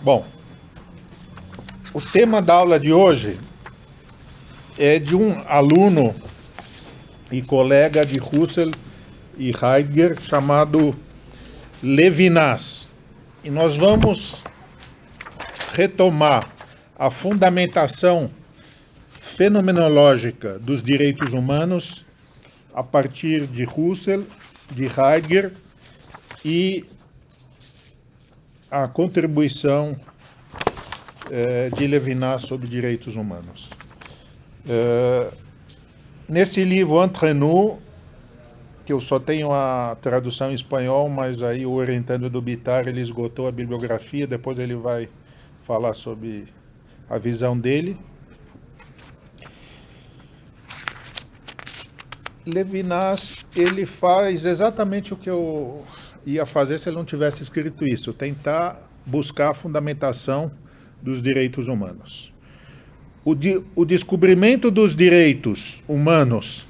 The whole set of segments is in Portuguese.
Bom, o tema da aula de hoje é de um aluno e colega de Husserl e Heidegger chamado Levinas. E nós vamos retomar a fundamentação fenomenológica dos direitos humanos a partir de Husserl, de Heidegger e a contribuição de Levinas sobre direitos humanos. Nesse livro Entre nous, que eu só tenho a tradução em espanhol, mas aí o orientando do Bittar ele esgotou a bibliografia, depois ele vai falar sobre a visão dele. Levinas, ele faz exatamente o que eu ia fazer se ele não tivesse escrito isso, tentar buscar a fundamentação dos direitos humanos. O descobrimento dos direitos humanos,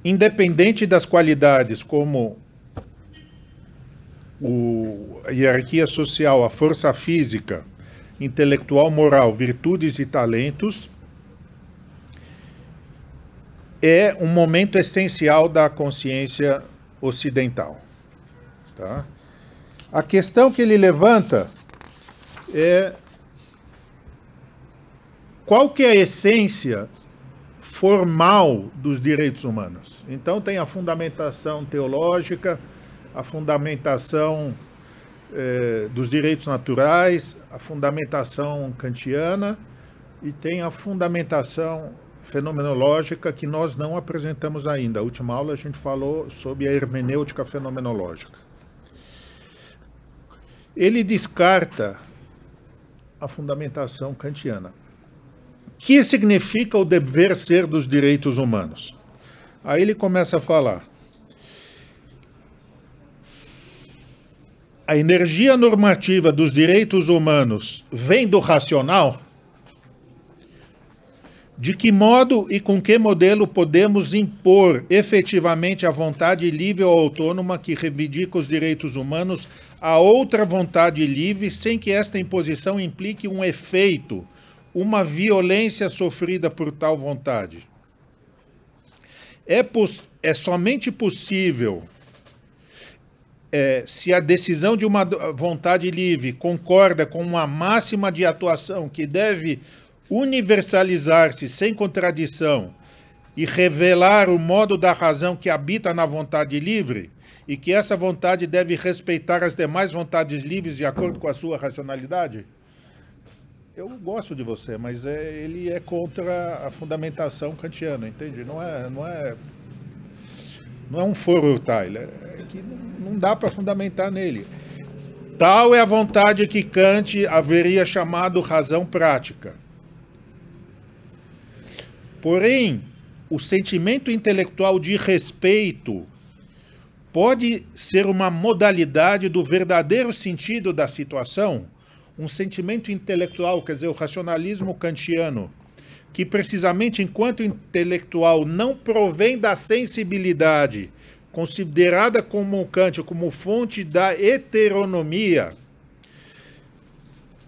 independente das qualidades como a hierarquia social, a força física, intelectual, moral, virtudes e talentos, é um momento essencial da consciência ocidental. Tá? A questão que ele levanta é qual que é a essência formal dos direitos humanos. Então tem a fundamentação teológica, a fundamentação dos direitos naturais, a fundamentação kantiana e tem a fundamentação fenomenológica que nós não apresentamos ainda. A última aula a gente falou sobre a hermenêutica fenomenológica. Ele descarta a fundamentação kantiana. O que significa o dever ser dos direitos humanos? Aí ele começa a falar. A energia normativa dos direitos humanos vem do racional? De que modo e com que modelo podemos impor efetivamente a vontade livre ou autônoma que reivindica os direitos humanos a outra vontade livre sem que esta imposição implique um efeito, uma violência sofrida por tal vontade? É somente possível, se a decisão de uma vontade livre concorda com uma máxima de atuação que deve universalizar-se sem contradição e revelar o modo da razão que habita na vontade livre e que essa vontade deve respeitar as demais vontades livres de acordo com a sua racionalidade? Eu gosto de você, mas ele é contra a fundamentação kantiana, entende? Não é um Vorurteil, é que não dá para fundamentar nele. Tal é a vontade que Kant haveria chamado razão prática. Porém, o sentimento intelectual de respeito pode ser uma modalidade do verdadeiro sentido da situação, um sentimento intelectual, quer dizer, o racionalismo kantiano, que precisamente enquanto intelectual não provém da sensibilidade, considerada como Kant, como fonte da heteronomia,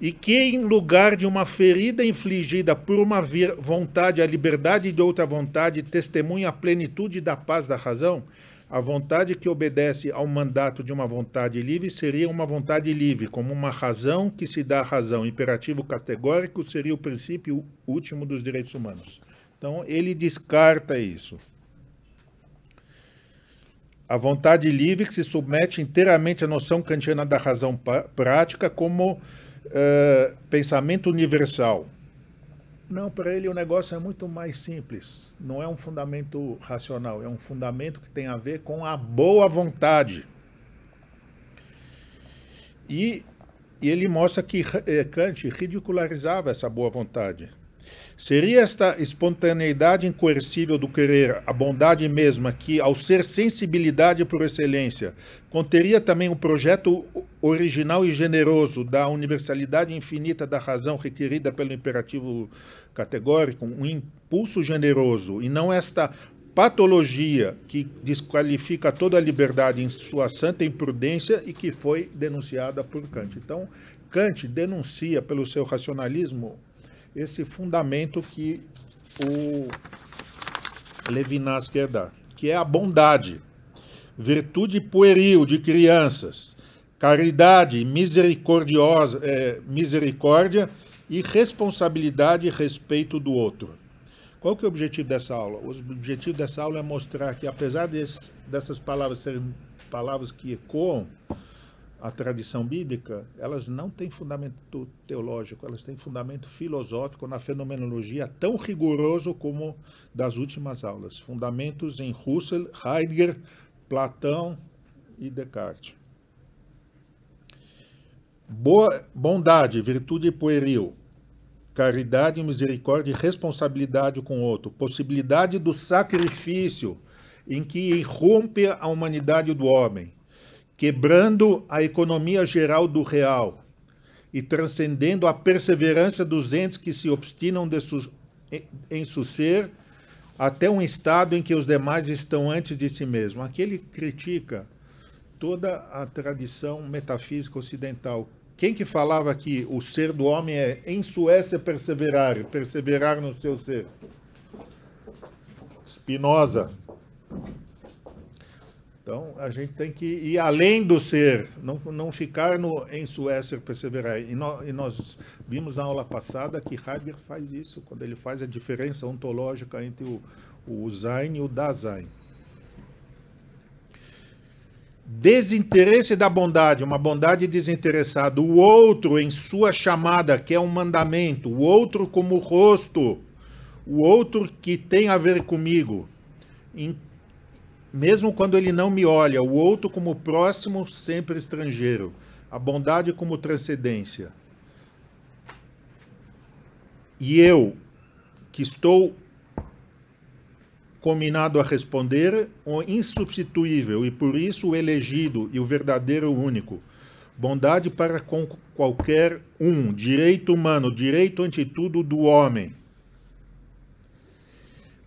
e que em lugar de uma ferida infligida por uma vontade, a liberdade de outra vontade testemunha a plenitude da paz da razão, a vontade que obedece ao mandato de uma vontade livre seria uma vontade livre, como uma razão que se dá razão. Imperativo categórico seria o princípio último dos direitos humanos. Então, ele descarta isso. A vontade livre que se submete inteiramente à noção kantiana da razão prática como pensamento universal. Não, para ele o negócio é muito mais simples. Não é um fundamento racional, é um fundamento que tem a ver com a boa vontade. E ele mostra que Kant ridicularizava essa boa vontade. Seria esta espontaneidade incoercível do querer, a bondade mesma, que, ao ser sensibilidade por excelência, conteria também o projeto original e generoso da universalidade infinita da razão requerida pelo imperativo categórico, um impulso generoso, e não esta patologia que desqualifica toda a liberdade em sua santa imprudência e que foi denunciada por Kant. Então, Kant denuncia pelo seu racionalismo esse fundamento que o Levinas quer dar, que é a bondade, virtude pueril de crianças, caridade misericórdia e responsabilidade e respeito do outro. Qual que é o objetivo dessa aula? O objetivo dessa aula é mostrar que, apesar dessas palavras serem palavras que ecoam a tradição bíblica, elas não têm fundamento teológico, elas têm fundamento filosófico na fenomenologia tão rigoroso como das últimas aulas. Fundamentos em Husserl, Heidegger, Platão e Descartes. Bondade, virtude pueril, caridade, misericórdia e responsabilidade com o outro. Possibilidade do sacrifício em que irrompe a humanidade do homem, quebrando a economia geral do real e transcendendo a perseverança dos entes que se obstinam em seu ser até um estado em que os demais estão antes de si mesmo. Aqui ele critica toda a tradição metafísica ocidental. Quem que falava que o ser do homem é em Suécia perseverar no seu ser? Spinoza. Então, a gente tem que ir além do ser, não ficar em Suécia perseverar. E nós vimos na aula passada que Heidegger faz isso, quando ele faz a diferença ontológica entre o Sein e o Dasein. Desinteresse da bondade, uma bondade desinteressada. O outro em sua chamada, que é um mandamento. O outro como rosto. O outro que tem a ver comigo. Mesmo quando ele não me olha. O outro como próximo, sempre estrangeiro. A bondade como transcendência. E eu, que estou combinado a responder, o insubstituível e por isso o elegido e o verdadeiro único. Bondade para com qualquer um, direito humano, direito ante tudo do homem.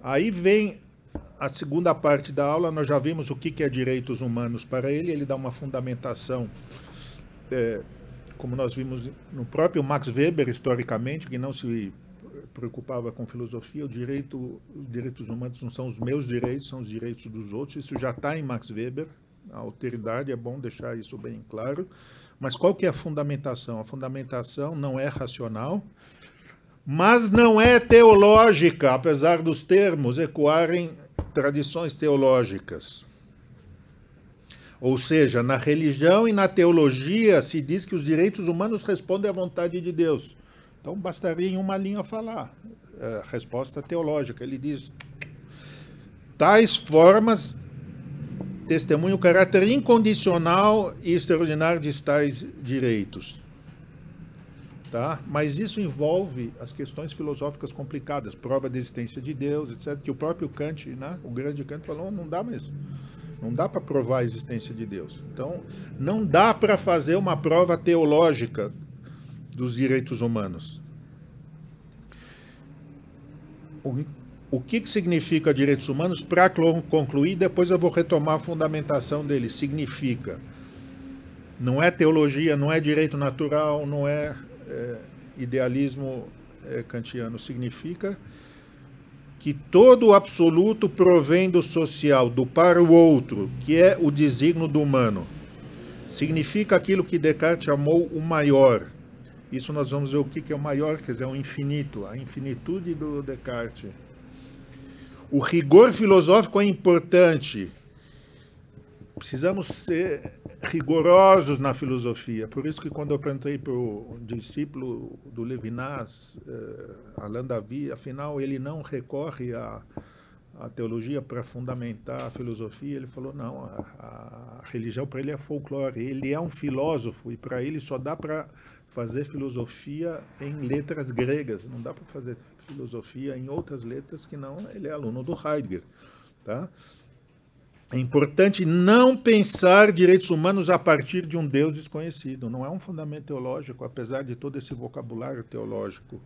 Aí vem a segunda parte da aula, nós já vimos o que é direitos humanos para ele, ele dá uma fundamentação, como nós vimos no próprio Max Weber, historicamente, que não se preocupava com filosofia. Os direitos humanos não são os meus direitos, são os direitos dos outros. Isso já está em Max Weber, a alteridade, é bom deixar isso bem claro. Mas qual que é a fundamentação? A fundamentação não é racional, mas não é teológica, apesar dos termos ecoarem tradições teológicas. Ou seja, na religião e na teologia se diz que os direitos humanos respondem à vontade de Deus. Então, bastaria em uma linha falar. Resposta teológica. Ele diz: tais formas testemunham o caráter incondicional e extraordinário de tais direitos. Tá? Mas isso envolve as questões filosóficas complicadas, prova da existência de Deus, etc., que o próprio Kant, né, o grande Kant, falou, não dá mesmo. Não dá para provar a existência de Deus. Então, não dá para fazer uma prova teológica dos direitos humanos. O que significa direitos humanos? Para concluir, depois eu vou retomar a fundamentação dele. Significa, não é teologia, não é direito natural, não é idealismo kantiano. Significa que todo o absoluto provém do social, do para o outro, que é o desígnio do humano. Significa aquilo que Descartes chamou o maior. Isso nós vamos ver o que é o maior, quer dizer, o infinito, a infinitude do Descartes. O rigor filosófico é importante. Precisamos ser rigorosos na filosofia. Por isso que quando eu perguntei para o discípulo do Levinas, Alain David, afinal ele não recorre à teologia para fundamentar a filosofia, ele falou, não, a religião para ele é folclore. Ele é um filósofo e para ele só dá para fazer filosofia em letras gregas, não dá para fazer filosofia em outras letras que não, ele é aluno do Heidegger, tá? É importante não pensar direitos humanos a partir de um Deus desconhecido, não é um fundamento teológico, apesar de todo esse vocabulário teológico.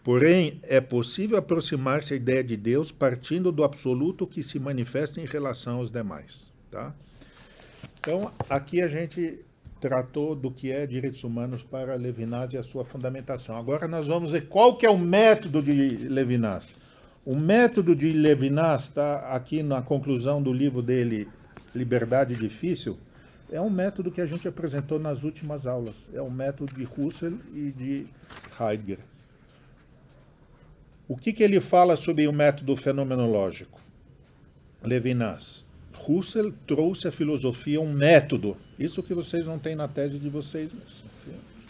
Porém, é possível aproximar-se à ideia de Deus partindo do absoluto que se manifesta em relação aos demais. Tá? Então, aqui a gente tratou do que é direitos humanos para Levinas e a sua fundamentação. Agora nós vamos ver qual que é o método de Levinas. O método de Levinas está aqui na conclusão do livro dele, Liberdade Difícil. É um método que a gente apresentou nas últimas aulas. É o método de Husserl e de Heidegger. O que ele fala sobre o método fenomenológico? Levinas. Husserl trouxe à filosofia um método. Isso que vocês não têm na tese de vocês.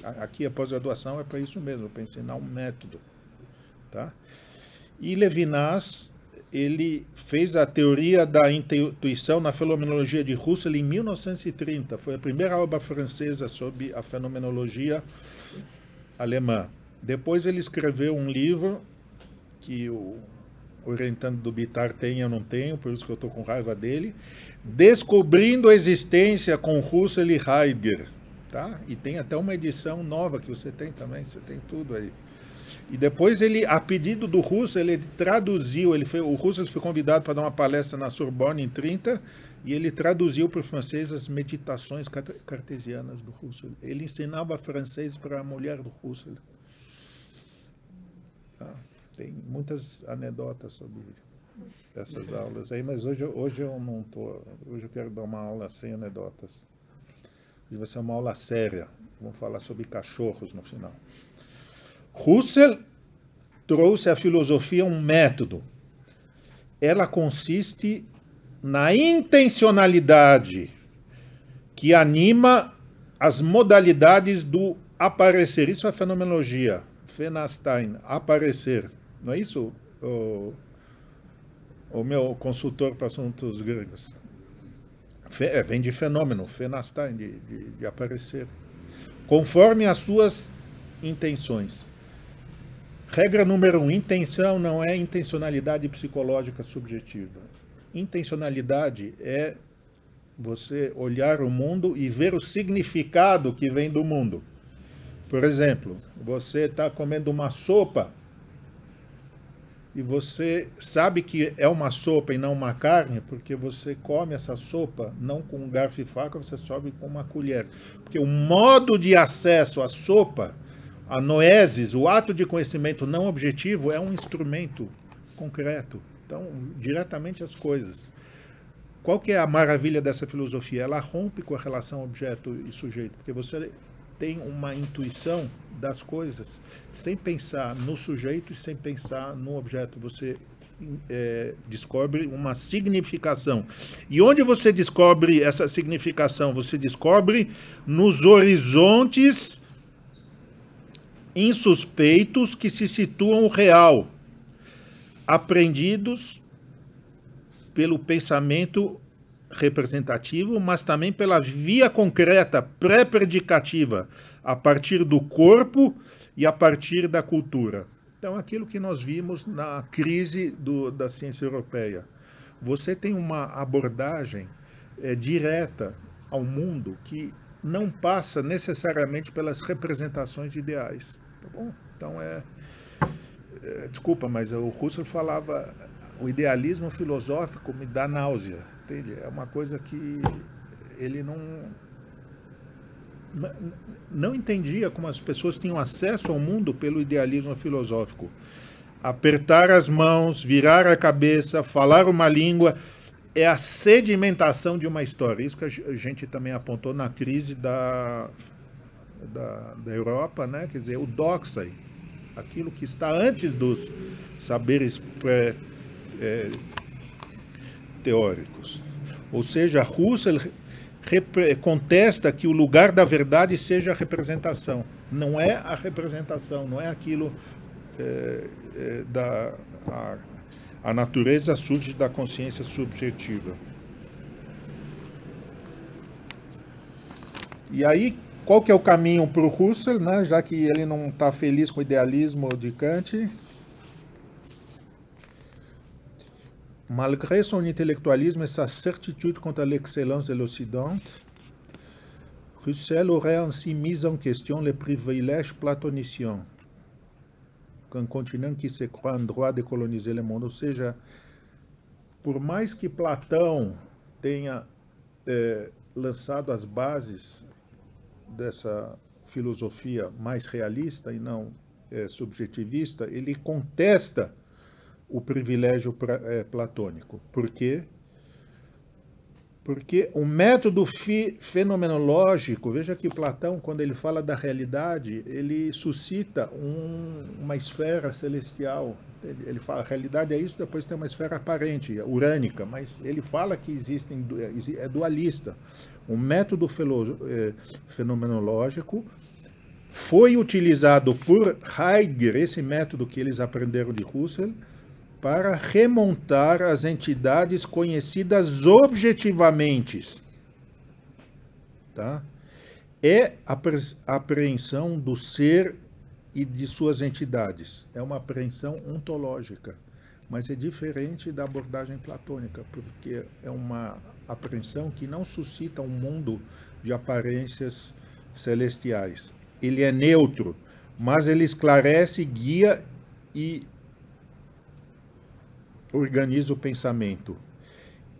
Aqui a pós-graduação é para isso mesmo, para ensinar um método. Tá? E Levinas, ele fez a teoria da intuição na fenomenologia de Husserl em 1930. Foi a primeira obra francesa sobre a fenomenologia alemã. Depois ele escreveu um livro que o orientando do Bitar tem, eu não tenho, por isso que eu estou com raiva dele, Descobrindo a Existência com Husserl e Heidegger. Tá? E tem até uma edição nova que você tem também, você tem tudo aí. E depois ele, a pedido do Husserl, ele traduziu, o Husserl foi convidado para dar uma palestra na Sorbonne em 30, e ele traduziu para o francês as meditações cartesianas do Husserl. Ele ensinava francês para a mulher do Husserl. Tá? Tem muitas anedotas sobre essas aulas aí, mas hoje eu não estou. Hoje eu quero dar uma aula sem anedotas. Hoje vai ser uma aula séria. Vamos falar sobre cachorros no final. Husserl trouxe à filosofia um método. Ela consiste na intencionalidade que anima as modalidades do aparecer. Isso é fenomenologia. Fenastein, aparecer. Não é isso, o meu consultor para assuntos gregos? Vem de fenômeno, Fenastein, de aparecer. Conforme as suas intenções. Regra número 1, intenção não é intencionalidade psicológica subjetiva. Intencionalidade é você olhar o mundo e ver o significado que vem do mundo. Por exemplo, você está comendo uma sopa e você sabe que é uma sopa e não uma carne, porque você come essa sopa não com um garfo e faca, você sobe com uma colher. Porque o modo de acesso à sopa, a noesis, o ato de conhecimento não objetivo, é um instrumento concreto. Então, diretamente as coisas. Qual que é a maravilha dessa filosofia? Ela rompe com a relação objeto e sujeito, porque você tem uma intuição das coisas sem pensar no sujeito e sem pensar no objeto. Você descobre uma significação. E onde você descobre essa significação? Você descobre nos horizontes insuspeitos que se situam real, aprendidos pelo pensamento representativo, mas também pela via concreta, pré-predicativa, a partir do corpo e a partir da cultura. Então, aquilo que nós vimos na crise da ciência europeia. Você tem uma abordagem direta ao mundo que não passa necessariamente pelas representações ideais. Tá bom? Então, desculpa, mas o Husserl falava, o idealismo filosófico me dá náusea. Entende? É uma coisa que ele não entendia como as pessoas tinham acesso ao mundo pelo idealismo filosófico. Apertar as mãos, virar a cabeça, falar uma língua, é a sedimentação de uma história. Isso que a gente também apontou na crise da Europa, né? Quer dizer, o doxai, aquilo que está antes dos saberes teóricos. Ou seja, Husserl contesta que o lugar da verdade seja a representação. Não é a representação, não é aquilo a natureza surge da consciência subjetiva. E aí, qual que é o caminho para o Husserl, né? Já que ele não está feliz com o idealismo de Kant? Malgré son intellectualisme et sa certitude quant à l'excellence de l'Occident, Husserl aurait ainsi mis en question les privilèges platoniciens. qu'un continent qui se croit en droit de coloniser le monde. Ou seja, por mais que Platão tenha lançado as bases dessa filosofia mais realista e não subjetivista, ele contesta o privilégio platônico. Por quê? Porque o método fenomenológico, veja que Platão, quando ele fala da realidade, ele suscita uma esfera celestial. Ele fala, a realidade é isso, depois tem uma esfera aparente, urânica, mas ele fala que é dualista. O método fenomenológico foi utilizado por Heidegger, esse método que eles aprenderam de Husserl, para remontar as entidades conhecidas objetivamente. Tá? É a apreensão do ser e de suas entidades. É uma apreensão ontológica, mas é diferente da abordagem platônica, porque é uma apreensão que não suscita um mundo de aparências celestiais. Ele é neutro, mas ele esclarece, guia e organiza o pensamento.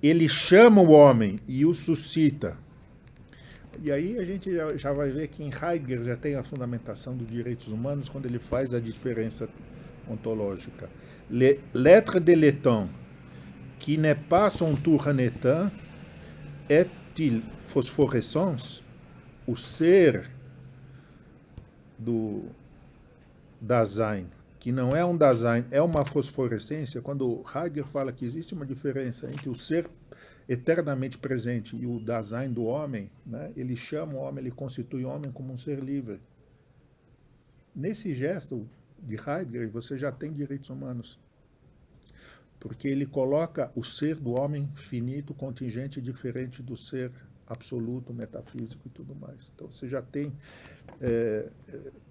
Ele chama o homem e o suscita. E aí a gente já vai ver que em Heidegger já tem a fundamentação dos direitos humanos quando ele faz a diferença ontológica. L'être de l'étang, qui n'est pas son tour en état, est-il phosphorescence? O ser do Dasein, que não é um Dasein, é uma fosforescência. Quando Heidegger fala que existe uma diferença entre o ser eternamente presente e o Dasein do homem, né, ele chama o homem, ele constitui o homem como um ser livre. Nesse gesto de Heidegger, você já tem direitos humanos, porque ele coloca o ser do homem finito, contingente, diferente do ser absoluto, metafísico e tudo mais. Então você já tem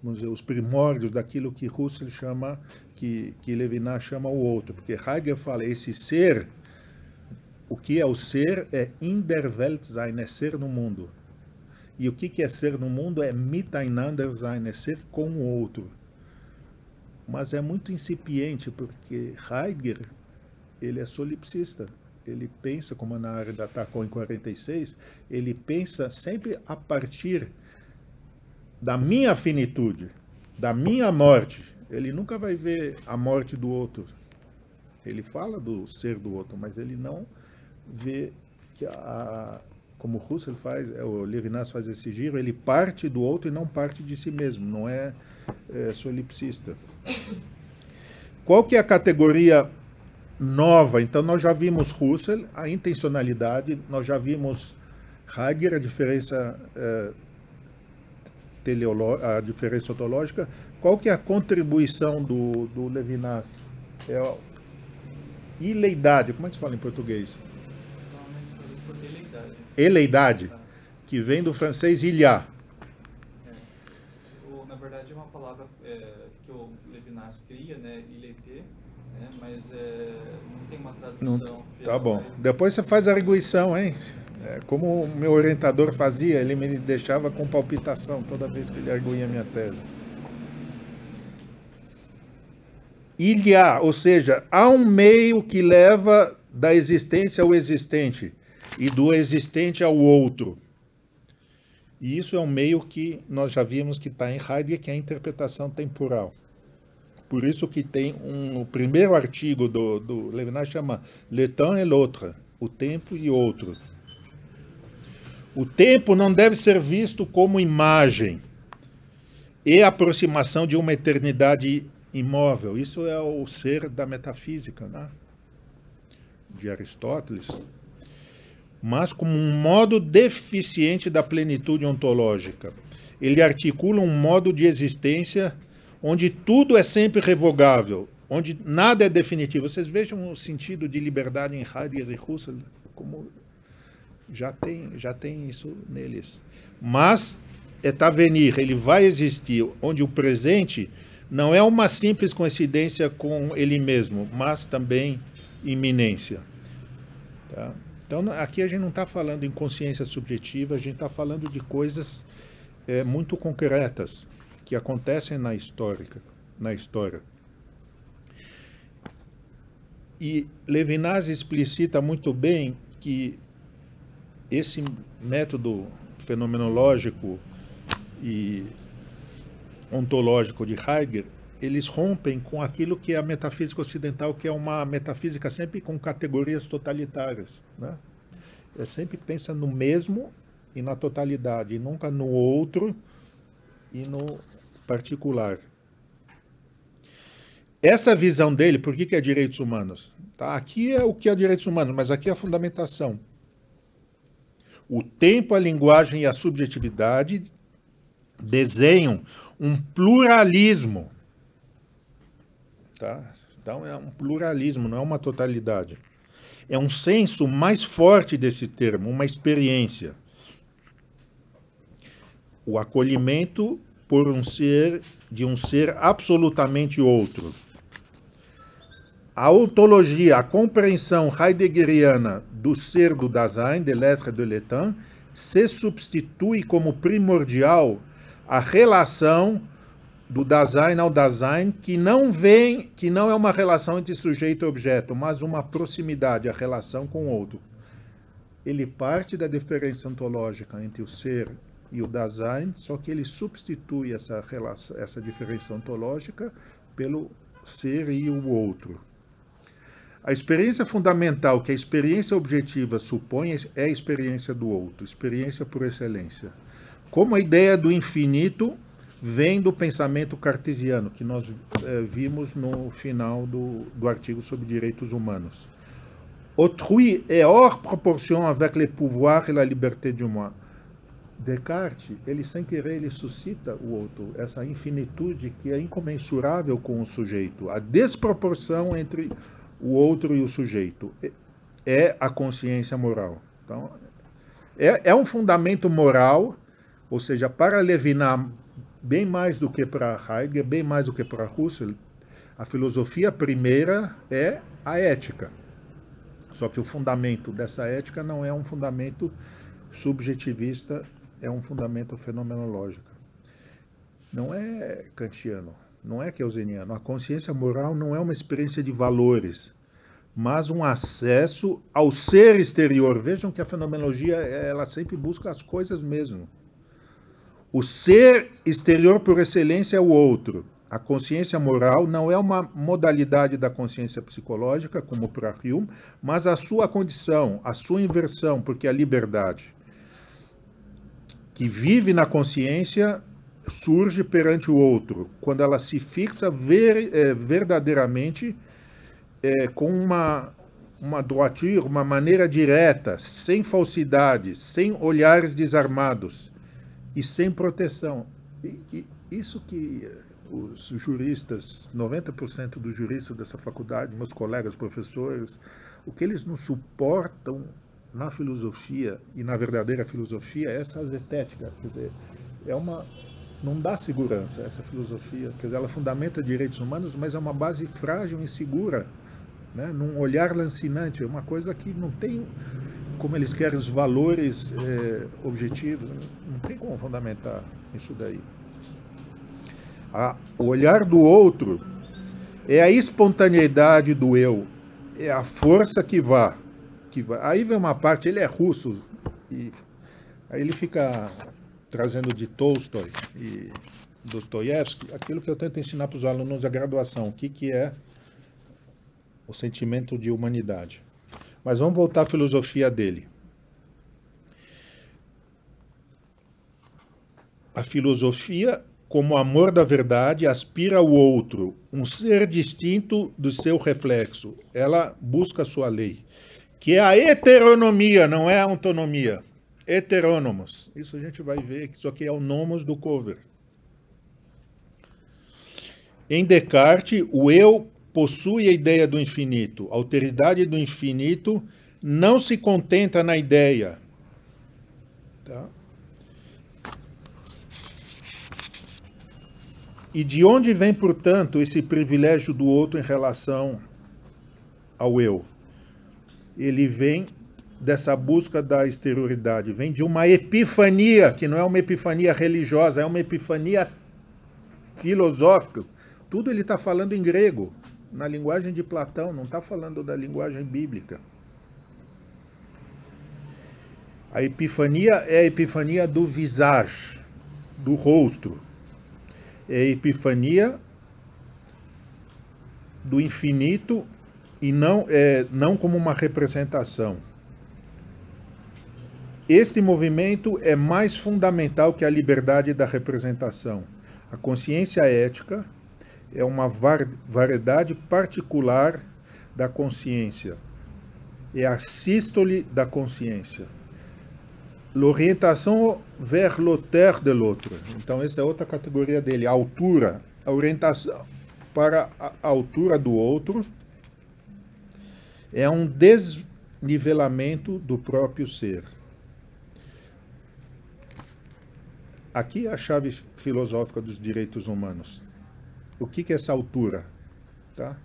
vamos dizer, os primórdios daquilo que Husserl chama, que Levinas chama o outro, porque Heidegger fala, esse ser, o que é o ser é in der Welt sein, é ser no mundo. E o que é ser no mundo é miteinander sein, é ser com o outro. Mas é muito incipiente, porque Heidegger, ele é solipsista. Ele pensa, como na área da Tacon em 46, ele pensa sempre a partir da minha finitude, da minha morte. Ele nunca vai ver a morte do outro. Ele fala do ser do outro, mas ele não vê que como Husserl faz, o Levinas faz esse giro, ele parte do outro e não parte de si mesmo, não é solipsista. Qual que é a categoria nova? Então nós já vimos Husserl, a intencionalidade, nós já vimos Heidegger, a diferença a diferença ontológica. Qual que é a contribuição do Levinas? É a ileidade, como é que se fala em português? Eleidade, que vem do francês ilha. Na verdade é uma palavra que o Levinas cria, né, ileté, né, mas não tem uma tradução fiel. Tá bom. Depois você faz a arguição, hein? Como o meu orientador fazia, ele me deixava com palpitação toda vez que ele arguía a minha tese. Ilha, ou seja, há um meio que leva da existência ao existente e do existente ao outro. E isso é um meio que nós já vimos que está em Heidegger, que é a interpretação temporal. Por isso que tem o primeiro artigo do Levinas chama Le temps et l'autre, o tempo e outro. O tempo não deve ser visto como imagem e aproximação de uma eternidade imóvel. Isso é o ser da metafísica, né? De Aristóteles. Mas como um modo deficiente da plenitude ontológica. Ele articula um modo de existência onde tudo é sempre revogável, onde nada é definitivo. Vocês vejam o sentido de liberdade em Heidegger e Husserl, como já tem isso neles. Mas est à venir, ele vai existir, onde o presente não é uma simples coincidência com ele mesmo, mas também iminência. Tá? Então, aqui a gente não está falando em consciência subjetiva, a gente está falando de coisas muito concretas que acontecem na história. E Levinas explicita muito bem que esse método fenomenológico e ontológico de Heidegger, eles rompem com aquilo que é a metafísica ocidental, que é uma metafísica sempre com categorias totalitárias, né? É sempre pensa no mesmo e na totalidade, e nunca no outro e no particular. Essa visão dele, por que é direitos humanos? Tá? Aqui é o que é direitos humanos, mas aqui é a fundamentação. O tempo, a linguagem e a subjetividade desenham um pluralismo. Tá? Então é um pluralismo, não é uma totalidade. É um senso mais forte desse termo, uma experiência. O acolhimento por de um ser absolutamente outro. A ontologia, a compreensão heideggeriana do ser do Dasein, de l'être de l'état, se substitui como primordial a relação do Dasein ao Dasein, que não é uma relação entre sujeito e objeto, mas uma proximidade, a relação com o outro. Ele parte da diferença ontológica entre o ser e o Dasein, só que ele substitui essa diferença ontológica pelo ser e o outro. A experiência fundamental que a experiência objetiva supõe é a experiência do outro, experiência por excelência. Como a ideia do infinito vem do pensamento cartesiano, que nós vimos no final do artigo sobre direitos humanos. Autrui est hors proportion avec les pouvoirs et la liberté du moi. Descartes, ele sem querer, ele suscita o outro, essa infinitude que é incomensurável com o sujeito. A desproporção entre o outro e o sujeito é a consciência moral. Então, é um fundamento moral, ou seja, para Levinas, bem mais do que para Heidegger, bem mais do que para Husserl, a filosofia primeira é a ética. Só que o fundamento dessa ética não é um fundamento subjetivista, é um fundamento fenomenológico. Não é kantiano, não é keuseniano. A consciência moral não é uma experiência de valores, mas um acesso ao ser exterior. Vejam que a fenomenologia, ela sempre busca as coisas mesmo. O ser exterior por excelência é o outro. A consciência moral não é uma modalidade da consciência psicológica, como para Hume, mas a sua condição, a sua inversão, porque a liberdade que vive na consciência surge perante o outro, quando ela se fixa verdadeiramente com uma droiture, uma maneira direta, sem falsidades, sem olhares desarmados e sem proteção. Isso que os juristas, 90% dos juristas dessa faculdade, meus colegas professores, o que eles não suportam na filosofia e na verdadeira filosofia é essa zetética, quer dizer, não dá segurança essa filosofia, quer dizer, ela fundamenta direitos humanos, mas é uma base frágil e insegura, né? Num olhar lancinante, é uma coisa que não tem como eles querem os valores objetivos, não tem como fundamentar isso daí. O olhar do outro é a espontaneidade do eu, é a força que vai. Aí vem uma parte, ele é russo, e aí ele fica trazendo de Tolstói e Dostoiévski aquilo que eu tento ensinar para os alunos da graduação, o que é o sentimento de humanidade. Mas vamos voltar à filosofia dele. A filosofia, como amor da verdade, aspira ao outro, um ser distinto do seu reflexo. Ela busca a sua lei, que é a heteronomia, não é a autonomia. Heterônomos. Isso a gente vai ver, que isso aqui é o nomos do cover. Em Descartes, o eu possui a ideia do infinito. A alteridade do infinito não se contenta na ideia. Tá? E de onde vem, portanto, esse privilégio do outro em relação ao eu? Ele vem dessa busca da exterioridade, vem de uma epifania, que não é uma epifania religiosa, é uma epifania filosófica. Tudo ele está falando em grego. na linguagem de Platão, não está falando da linguagem bíblica. A epifania é a epifania do visage, do rosto. É a epifania do infinito e não como uma representação. Este movimento é mais fundamental que a liberdade da representação. A consciência ética é uma variedade particular da consciência. É a sístole da consciência. L'orientation vers l'auteur de l'autre. Então, essa é outra categoria dele, a altura. A orientação para a altura do outro é um desnivelamento do próprio ser. Aqui é a chave filosófica dos direitos humanos. O que é essa altura? Tá?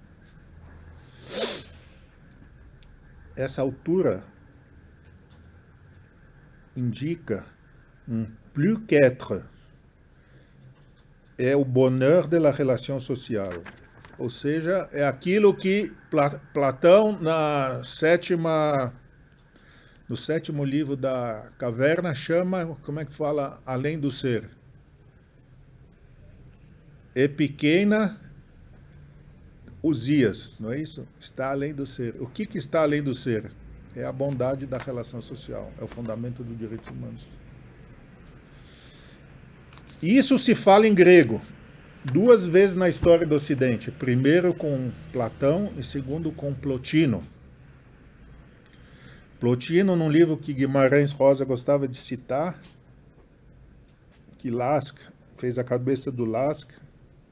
Essa altura indica um plus qu'être. É o bonheur de la relação social. Ou seja, é aquilo que Platão, no sétimo livro da Caverna, chama, como é que fala, além do ser. É pequena Uzias, não é isso? Está além do ser. O que está além do ser? É a bondade da relação social, é o fundamento dos direitos humanos. E isso se fala em grego, 2 vezes na história do Ocidente. Primeiro com Platão e segundo com Plotino. Plotino, num livro que Guimarães Rosa gostava de citar, que Lasca fez a cabeça do Lasca,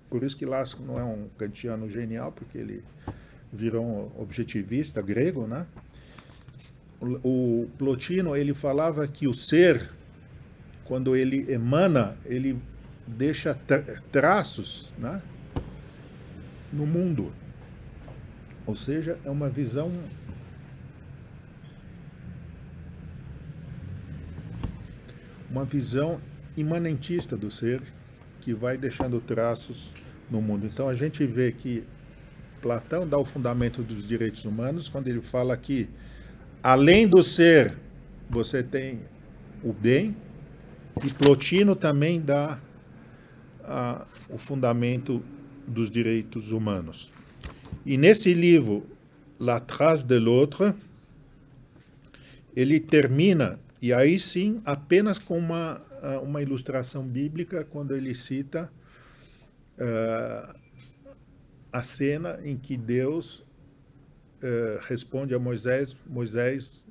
por isso que Lasca não é um kantiano genial, porque ele virou um objetivista grego, né? O Plotino, ele falava que o ser, quando ele emana, ele deixa traços, né, no mundo. Ou seja, é uma visão imanentista do ser, que vai deixando traços no mundo. Então a gente vê que Platão dá o fundamento dos direitos humanos quando ele fala que além do ser você tem o bem, e Plotino também dá o fundamento dos direitos humanos. E nesse livro, La Trace de l'Autre, ele termina, e aí sim, apenas com uma ilustração bíblica, quando ele cita a cena em que Deus responde a Moisés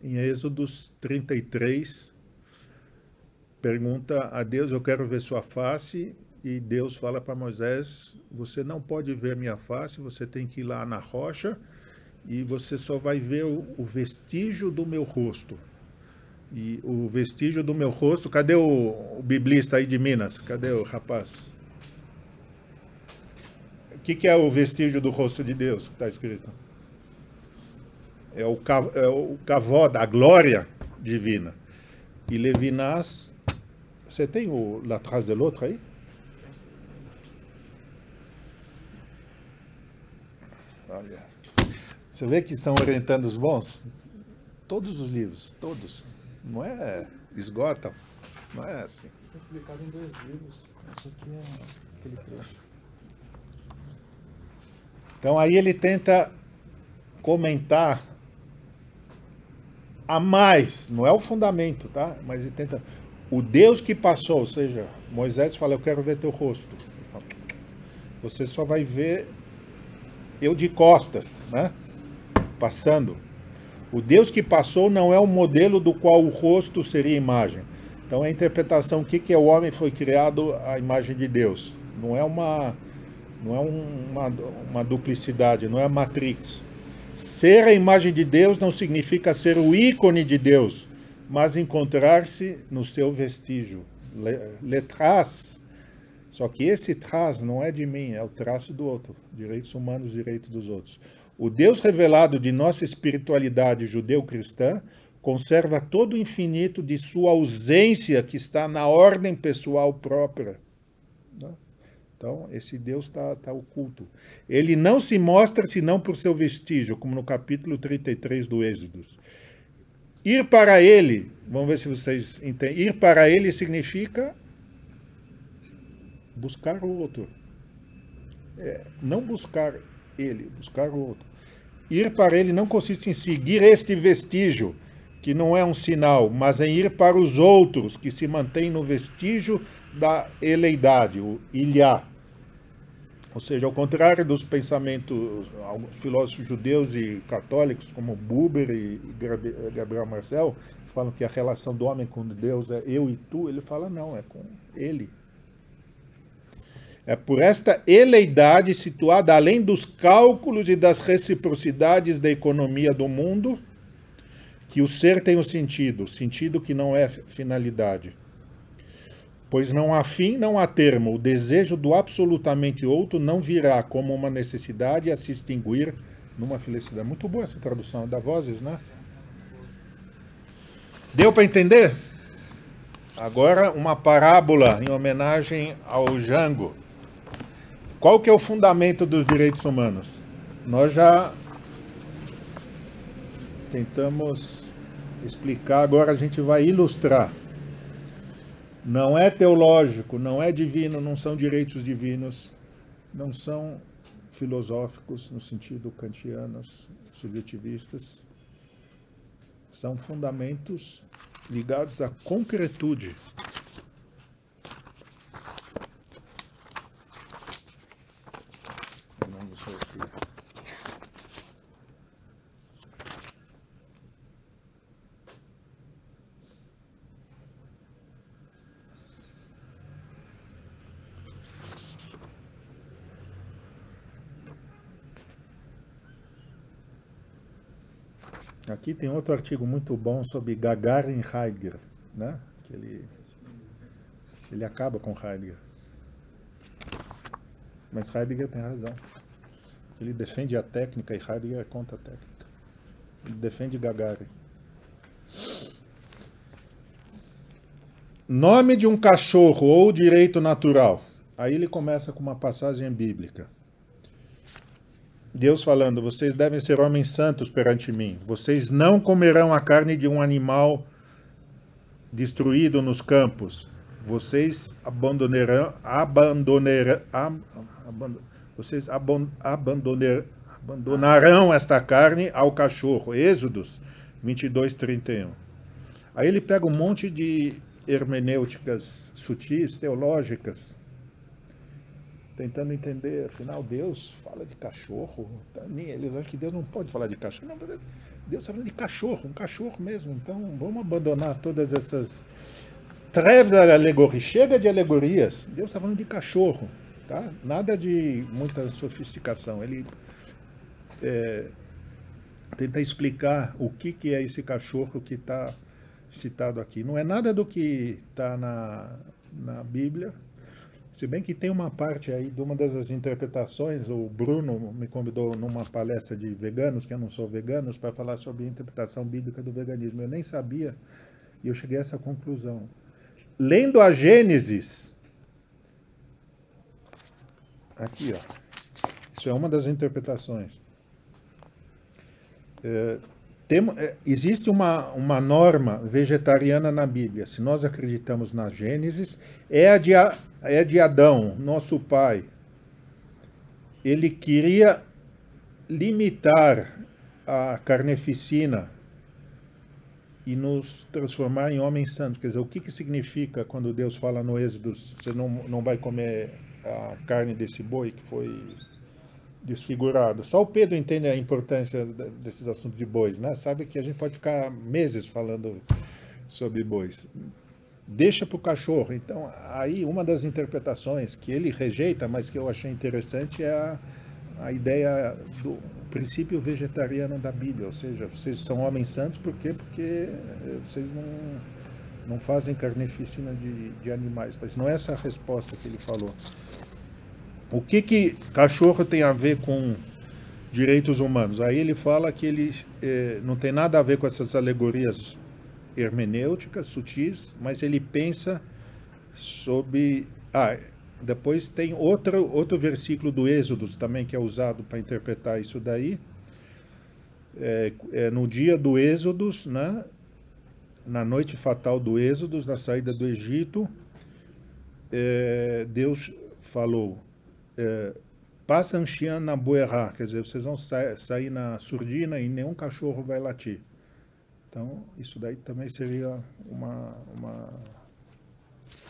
em Êxodos 33, pergunta a Deus, eu quero ver sua face, e Deus fala para Moisés, você não pode ver minha face, você tem que ir lá na rocha, e você só vai ver o vestígio do meu rosto. E o vestígio do meu rosto, cadê o biblista aí de Minas? Cadê o rapaz? O que é o vestígio do rosto de Deus que está escrito? É o kavod, a glória divina. E Levinas, você tem o La Trace de l'Autre aí? Olha, você vê que são orientandos bons? Todos os livros, todos. Não é esgotam, não é assim. Foi publicado em 2 livros. Esse aqui é aquele trecho. Então aí ele tenta comentar a mais, não é o fundamento, tá? Mas ele tenta, o Deus que passou, ou seja, Moisés fala, eu quero ver teu rosto. Ele fala, você só vai ver eu de costas, né? Passando. O Deus que passou não é o modelo do qual o rosto seria imagem. Então a interpretação, o que é o homem foi criado à imagem de Deus. Não é uma duplicidade, não é a Matrix. Ser a imagem de Deus não significa ser o ícone de Deus, mas encontrar-se no seu vestígio. Le trace. Só que esse traço não é de mim, é o traço do outro. Direitos humanos, direitos dos outros. O Deus revelado de nossa espiritualidade judeu-cristã conserva todo o infinito de sua ausência que está na ordem pessoal própria. Então, esse Deus está oculto. Ele não se mostra senão por seu vestígio, como no capítulo 33 do Êxodo. Ir para ele, vamos ver se vocês entendem, ir para ele significa buscar o outro. Não buscar ele, buscar o outro. Ir para ele não consiste em seguir este vestígio, que não é um sinal, mas em ir para os outros, que se mantém no vestígio da eleidade, o ilhá. Ou seja, ao contrário dos pensamentos, alguns filósofos judeus e católicos, como Buber e Gabriel Marcel, falam que a relação do homem com Deus é eu e tu, ele fala não, é com ele. É por esta eleidade situada além dos cálculos e das reciprocidades da economia do mundo, que o ser tem o sentido que não é finalidade. Pois não há fim, não há termo. O desejo do absolutamente outro não virá como uma necessidade a se extinguir numa felicidade. Muito boa essa tradução da Vozes, né? Deu para entender? Agora uma parábola em homenagem ao Jango. Qual que é o fundamento dos direitos humanos? Nós já tentamos explicar, agora a gente vai ilustrar. Não é teológico, não é divino, não são direitos divinos, não são filosóficos no sentido kantianos, subjetivistas. São fundamentos ligados à concretude. Aqui tem outro artigo muito bom sobre Gagarin e Heidegger, né? Que ele acaba com Heidegger. Mas Heidegger tem razão. Ele defende a técnica e Heidegger é contra a técnica. Ele defende Gagarin. Nome de um cachorro ou direito natural. Aí ele começa com uma passagem bíblica. Deus falando, vocês devem ser homens santos perante mim. Vocês não comerão a carne de um animal destruído nos campos. Vocês abandonarão esta carne ao cachorro. Êxodos 22:31. Aí ele pega um monte de hermenêuticas sutis, teológicas, tentando entender, afinal, Deus fala de cachorro. Eles acham que Deus não pode falar de cachorro. Não, Deus está falando de cachorro, um cachorro mesmo. Então, vamos abandonar todas essas trevas da alegoria. Chega de alegorias. Deus está falando de cachorro. Tá? Nada de muita sofisticação. Ele tenta explicar o que é esse cachorro que está citado aqui. Não é nada do que está na Bíblia. Se bem que tem uma parte aí de uma das interpretações, o Bruno me convidou numa palestra de veganos, que eu não sou vegano, para falar sobre a interpretação bíblica do veganismo. Eu nem sabia e eu cheguei a essa conclusão. Lendo a Gênesis, aqui, ó, isso é uma das interpretações. Existe uma norma vegetariana na Bíblia. Se nós acreditamos na Gênesis, é de Adão, nosso pai. Ele queria limitar a carneficina e nos transformar em homens santos. Quer dizer, o que significa quando Deus fala no Êxodo, você não vai comer a carne desse boi que foi desfigurado. Só o Pedro entende a importância desses assuntos de bois, né? Sabe que a gente pode ficar meses falando sobre bois. Deixa para o cachorro. Então, aí uma das interpretações que ele rejeita, mas que eu achei interessante, é a ideia do princípio vegetariano da Bíblia. Ou seja, vocês são homens santos, por quê? Porque vocês não fazem carneficina de animais. Mas não é essa a resposta que ele falou. O que cachorro tem a ver com direitos humanos? Aí ele fala que ele não tem nada a ver com essas alegorias hermenêuticas, sutis, mas ele pensa sobre... Depois tem outro versículo do Êxodo também que é usado para interpretar isso daí. No dia do Êxodo, né? Na noite fatal do Êxodo, na saída do Egito, Deus falou, passam Xian na Boerá, quer dizer, vocês vão sair na surdina e nenhum cachorro vai latir. Então, isso daí também seria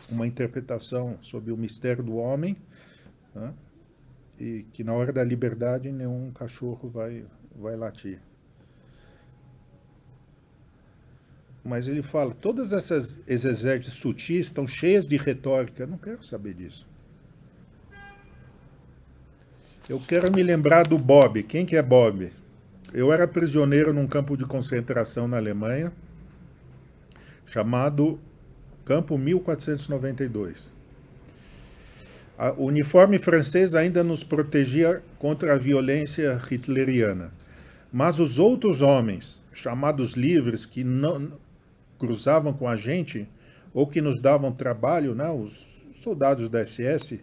uma interpretação sobre o mistério do homem, né? E que na hora da liberdade nenhum cachorro vai latir. Mas ele fala, todas essas exegéses sutis estão cheias de retórica. Eu não quero saber disso. Eu quero me lembrar do Bob. Quem que é Bob? Eu era prisioneiro num campo de concentração na Alemanha, chamado Campo 1492. O uniforme francês ainda nos protegia contra a violência hitleriana. Mas os outros homens, chamados livres, que não cruzavam com a gente, ou que nos davam trabalho, né, os soldados da SS,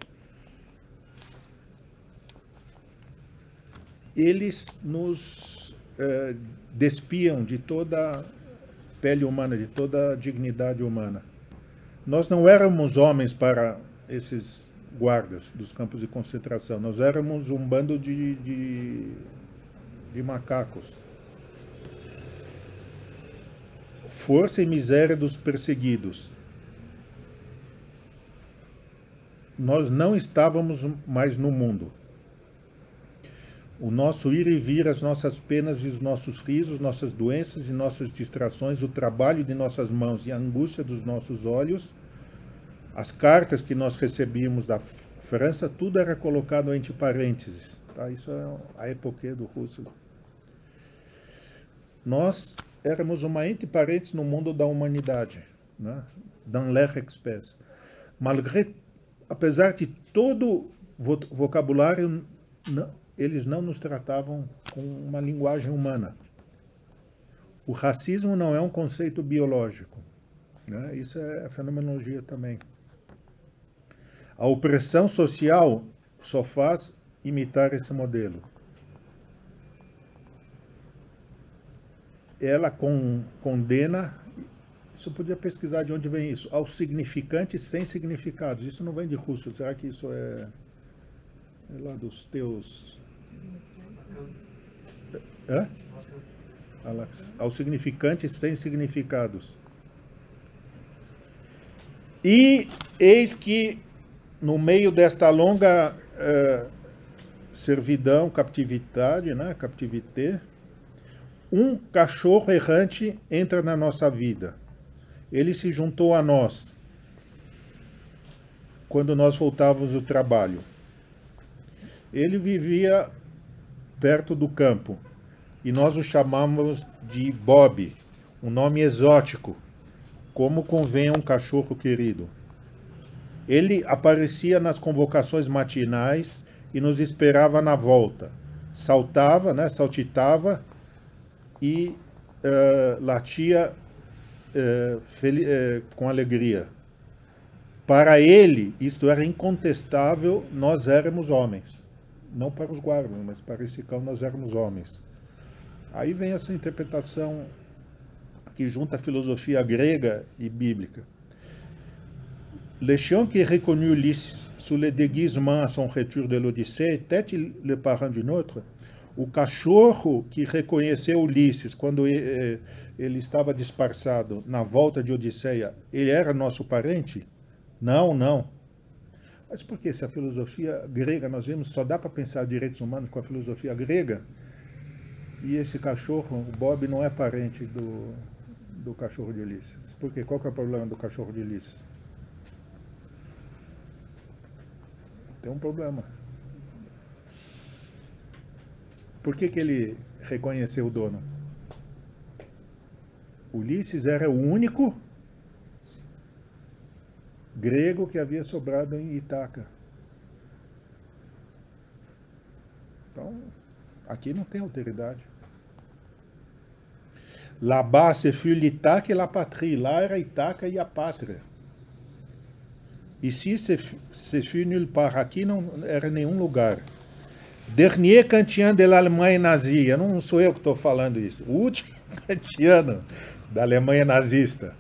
eles nos despiam de toda a pele humana, de toda a dignidade humana. Nós não éramos homens para esses guardas dos campos de concentração, nós éramos um bando de macacos. Força e miséria dos perseguidos. Nós não estávamos mais no mundo. O nosso ir e vir, as nossas penas e os nossos risos, nossas doenças e nossas distrações, o trabalho de nossas mãos e a angústia dos nossos olhos, as cartas que nós recebíamos da França, tudo era colocado entre parênteses. Tá? Isso é a época do russo. Nós éramos uma entre parênteses no mundo da humanidade, né? Dans l'air espèce. Apesar de todo vocabulário, eles não nos tratavam com uma linguagem humana. O racismo não é um conceito biológico, né? Isso é a fenomenologia também. A opressão social só faz imitar esse modelo. Ela condena, você podia pesquisar de onde vem isso, aos significantes sem significados. Isso não vem de russo, será que isso é lá dos teus... Hã? Aos significantes sem significados. E eis que no meio desta longa servidão, captividade, né, captivité, um cachorro errante entra na nossa vida. Ele se juntou a nós quando nós voltávamos do trabalho. Ele vivia perto do campo e nós o chamávamos de Bob, um nome exótico, como convém a um cachorro querido. Ele aparecia nas convocações matinais e nos esperava na volta. Saltava, né, saltitava e latia com alegria. Para ele, isto era incontestável, nós éramos homens. Não para os guardas, mas para esse cão nós éramos homens. Aí vem essa interpretação que junta a filosofia grega e bíblica. Le chien qui reconnut Ulysse sous le déguisement à son retour de l'Odyssée était-il le parent d'une autre? O cachorro que reconheceu Ulisses quando ele estava disfarçado na volta de Odisseia, ele era nosso parente? Não, não. Mas por que se a filosofia grega, nós vemos, só dá para pensar direitos humanos com a filosofia grega, e esse cachorro, o Bob, não é parente do cachorro de Ulisses? Por quê? Qual que é o problema do cachorro de Ulisses? Tem um problema. Por que ele reconheceu o dono? Ulisses era o único grego que havia sobrado em Ítaca. Então, aqui não tem alteridade. Là-bas se fut l'Ítaca et la patrie. Lá era Ítaca e a pátria. Ici, c'est fut nulle part. Aqui não era nenhum lugar. Dernier kantian de l'Allemagne nazie. Não sou eu que estou falando isso. O último kantiano da Alemanha nazista.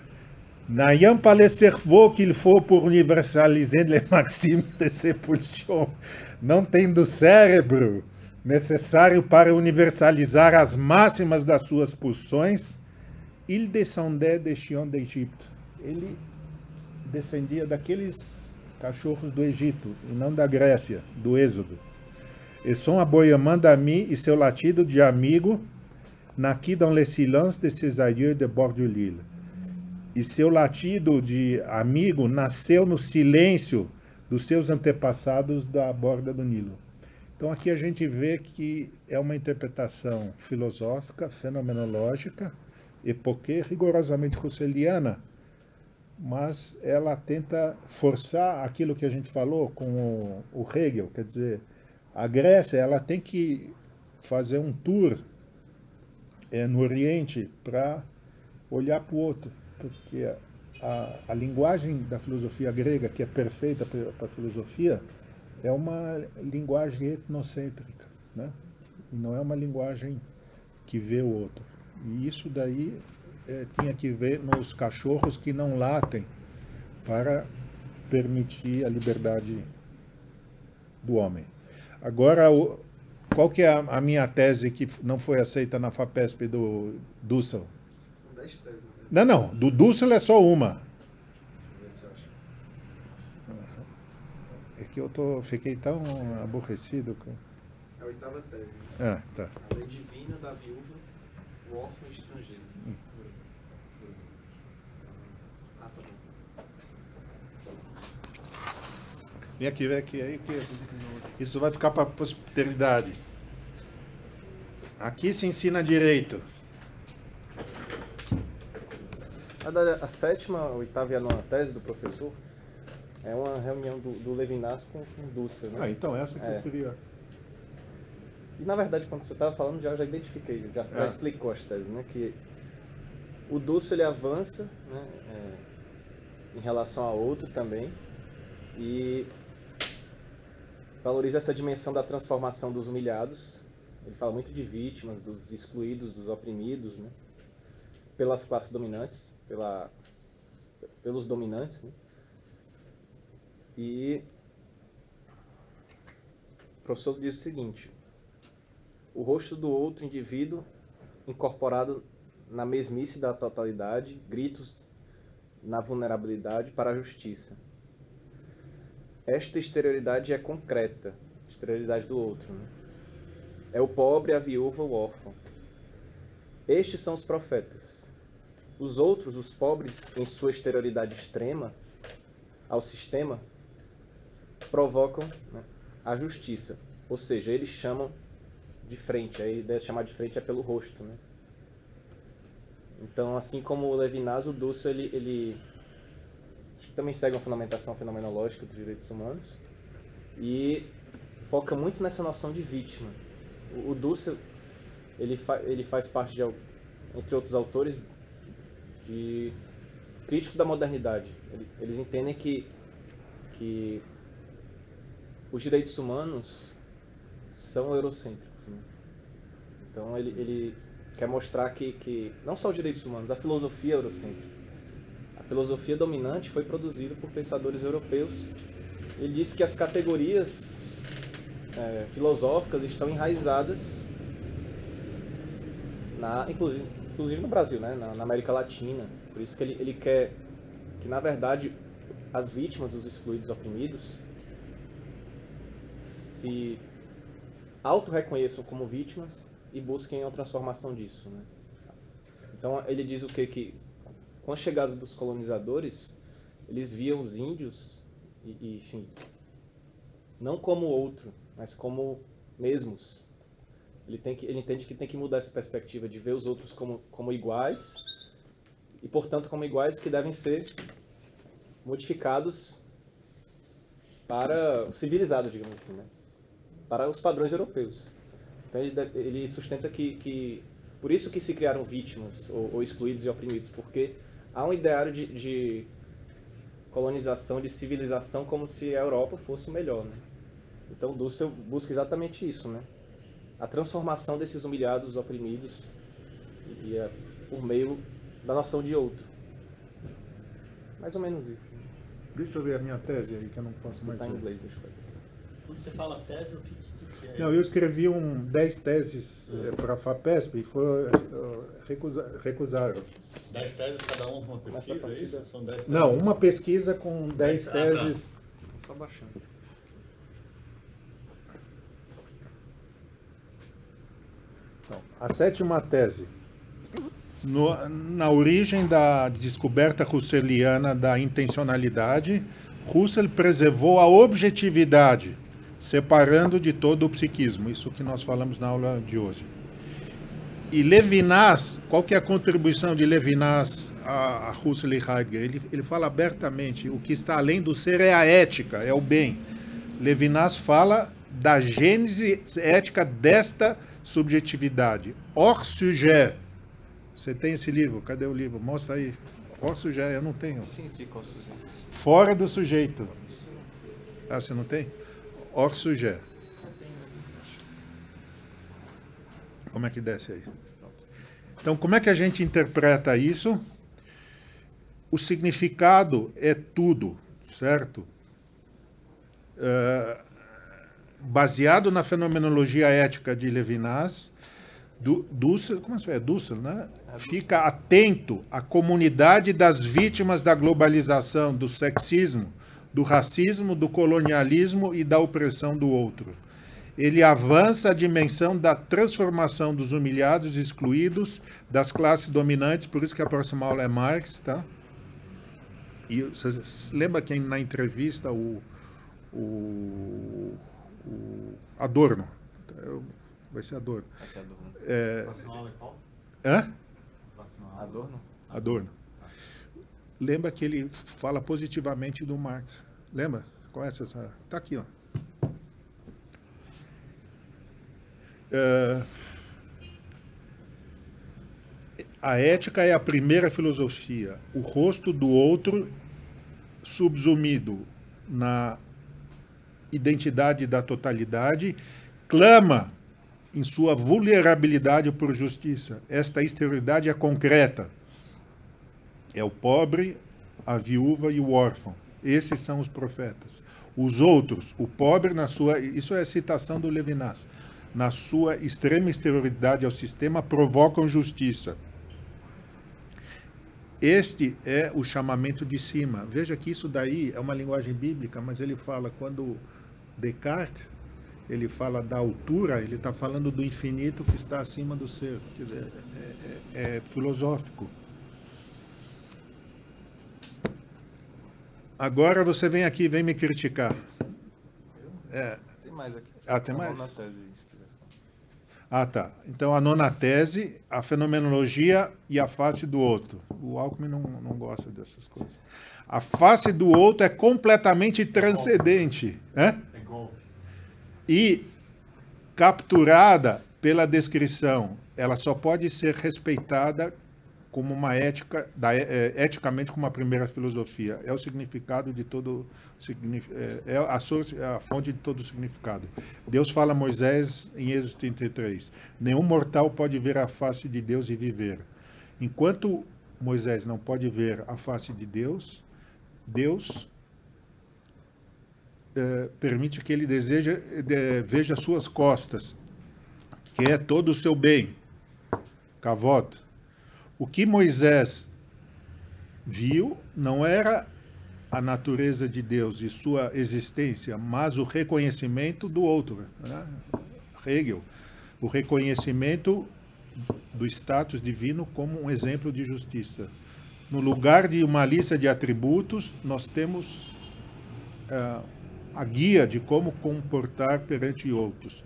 N'ayant pas le cerveau qu'il faut pour universaliser les maximes de ses pulsions. Não tendo cérebro necessário para universalizar as máximas das suas pulsões, il descendait des chiens d'Égypte. Ele descendia daqueles cachorros do Egito, e não da Grécia, do Êxodo. E son aboiement d'ami e seu latido de amigo, naquit dans le silence de ses aïeux de bord du Lille. E seu latido de amigo nasceu no silêncio dos seus antepassados da borda do Nilo. Então aqui a gente vê que é uma interpretação filosófica, fenomenológica, epoquê, rigorosamente russeliana, mas ela tenta forçar aquilo que a gente falou com o Hegel, quer dizer, a Grécia ela tem que fazer um tour no Oriente para olhar para o outro, porque a linguagem da filosofia grega, que é perfeita para a filosofia, é uma linguagem etnocêntrica, né? E não é uma linguagem que vê o outro. E isso daí tinha que ver nos cachorros que não latem para permitir a liberdade do homem. Agora, qual que é a minha tese que não foi aceita na FAPESP do Dussel? São 10 teses, Não, do Dussel é só uma. É que fiquei tão aborrecido com... É a 8ª tese. Ah, tá. A lei divina da viúva, o órfão estrangeiro. Ah, tá bom. Vem aqui, aí que isso vai ficar para a posteridade. Aqui se ensina direito. A 7ª, 8ª e a 9ª tese do professor é uma reunião do Levinas com o Dussel, né? Então essa que eu queria... E na verdade, quando você estava falando, já identifiquei, já explicou as teses, né? Que o Dussel ele avança, né, em relação ao outro também, e valoriza essa dimensão da transformação dos humilhados. Ele fala muito de vítimas, dos excluídos, dos oprimidos, né, pelas classes dominantes, pelos dominantes, né? E o professor diz o seguinte: o rosto do outro indivíduo incorporado na mesmice da totalidade, gritos na vulnerabilidade para a justiça. Esta exterioridade é concreta, a exterioridade do outro, né? É o pobre, a viúva, o órfão. Estes são os profetas. Os outros, os pobres, em sua exterioridade extrema ao sistema, provocam, né, a justiça. Ou seja, eles chamam de frente. A ideia de chamar de frente é pelo rosto, né? Então, assim como o Levinas, o Dussel, ele também segue uma fundamentação fenomenológica dos direitos humanos e foca muito nessa noção de vítima. O Dussel, ele faz parte, entre outros autores, de críticos da modernidade. Eles entendem que os direitos humanos são eurocêntricos, né? Então ele quer mostrar que não só os direitos humanos, a filosofia é eurocêntrica. A filosofia dominante foi produzida por pensadores europeus. Ele disse que as categorias filosóficas estão enraizadas, inclusive no Brasil, né? Na América Latina. Por isso que ele quer que, na verdade, as vítimas, os excluídos, oprimidos, se auto-reconheçam como vítimas e busquem a transformação disso, né? Então ele diz o quê? Que com a chegada dos colonizadores, eles viam os índios, enfim, não como outro, mas como mesmos. Ele entende que tem que mudar essa perspectiva de ver os outros como iguais, e, portanto, como iguais que devem ser modificados para civilizados, digamos assim, né? Para os padrões europeus. Então ele sustenta que por isso que se criaram vítimas ou excluídos e oprimidos, porque há um ideário de colonização, de civilização, como se a Europa fosse melhor, né? Então Dussel busca exatamente isso, né? A transformação desses humilhados, oprimidos, e por meio da noção de outro. Mais ou menos isso. Deixa eu ver a minha tese aí, que eu não posso mais Está em ver. inglês, deixa eu ver. Quando você fala tese, o que é? Não, eu escrevi 10 teses para a FAPESP e recusaram. 10 teses, cada uma com uma pesquisa, é isso? São 10 teses? Não, uma pesquisa com 10 teses. Só baixando. Então, a 7ª tese. Na origem da descoberta russeliana da intencionalidade, Husserl preservou a objetividade, separando de todo o psiquismo. Isso que nós falamos na aula de hoje. E Levinas, qual que é a contribuição de Levinas a Husserl e Heidegger? Ele fala abertamente, o que está além do ser é a ética, é o bem. Levinas fala da gênese ética desta subjetividade. Hors sujet. Você tem esse livro? Cadê o livro? Mostra aí. Hors sujet, eu não tenho. O que significa hors sujet? Fora do sujeito. Ah, você não tem? Hors sujet. Como é que desce aí? Então, como é que a gente interpreta isso? O significado é tudo, certo? Baseado na fenomenologia ética de Levinas, Dussel, como se chama? Dussel, né? Fica atento à comunidade das vítimas da globalização, do sexismo, do racismo, do colonialismo e da opressão do outro. Ele avança a dimensão da transformação dos humilhados e excluídos, das classes dominantes, por isso que a próxima aula é Marx, tá? E você lembra que na entrevista o Adorno, vai ser Adorno. Vai ser Adorno. Próxima aula é qual? Hã? Próxima aula. Adorno? Adorno. Lembra que ele fala positivamente do Marx. Lembra? Conhece essa? Tá aqui, ó. A ética é a primeira filosofia. O rosto do outro subsumido na identidade da totalidade clama em sua vulnerabilidade por justiça. Esta exterioridade é concreta. É o pobre, a viúva e o órfão. Esses são os profetas. Os outros, o pobre na sua... Isso é citação do Levinas. Na sua extrema exterioridade ao sistema, provocam justiça. Este é o chamamento de cima. Veja que isso daí é uma linguagem bíblica, mas ele fala, quando Descartes, ele fala da altura, ele está falando do infinito que está acima do ser. Quer dizer, é filosófico. Agora você vem aqui e vem me criticar. Tem mais aqui. Ah, tem mais? Na tese, se quiser. Ah, tá. Então, a 9ª tese, a fenomenologia e a face do outro. O Alckmin não gosta dessas coisas. A face do outro é completamente transcendente. É golpe. E capturada pela descrição. Ela só pode ser respeitada como uma ética, eticamente como a primeira filosofia. É o significado de todo, é a fonte de todo o significado. Deus fala a Moisés em Êxodo 33, nenhum mortal pode ver a face de Deus e viver. Enquanto Moisés não pode ver a face de Deus, Deus permite que ele veja suas costas, que é todo o seu bem, kavod. O que Moisés viu não era a natureza de Deus e sua existência, mas o reconhecimento do outro. Né? Hegel, o reconhecimento do status divino como um exemplo de justiça. No lugar de uma lista de atributos, nós temos a guia de como comportar perante outros.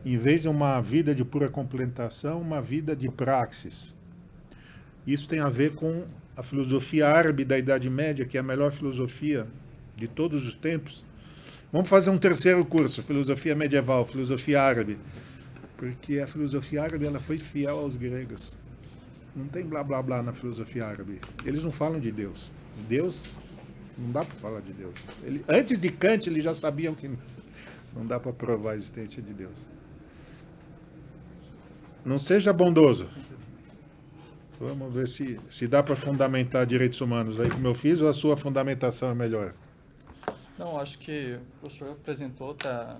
Em vez de uma vida de pura complementação, uma vida de praxis. Isso tem a ver com a filosofia árabe da Idade Média, que é a melhor filosofia de todos os tempos. Vamos fazer um terceiro curso, filosofia medieval, filosofia árabe. Porque a filosofia árabe ela foi fiel aos gregos. Não tem blá blá blá na filosofia árabe. Eles não falam de Deus. Deus Não dá para falar de Deus. Antes de Kant, eles já sabiam que não dá para provar a existência de Deus. Não seja bondoso. Vamos ver se dá para fundamentar direitos humanos aí como eu fiz, ou a sua fundamentação é melhor? Não, acho que o professor apresentou, tá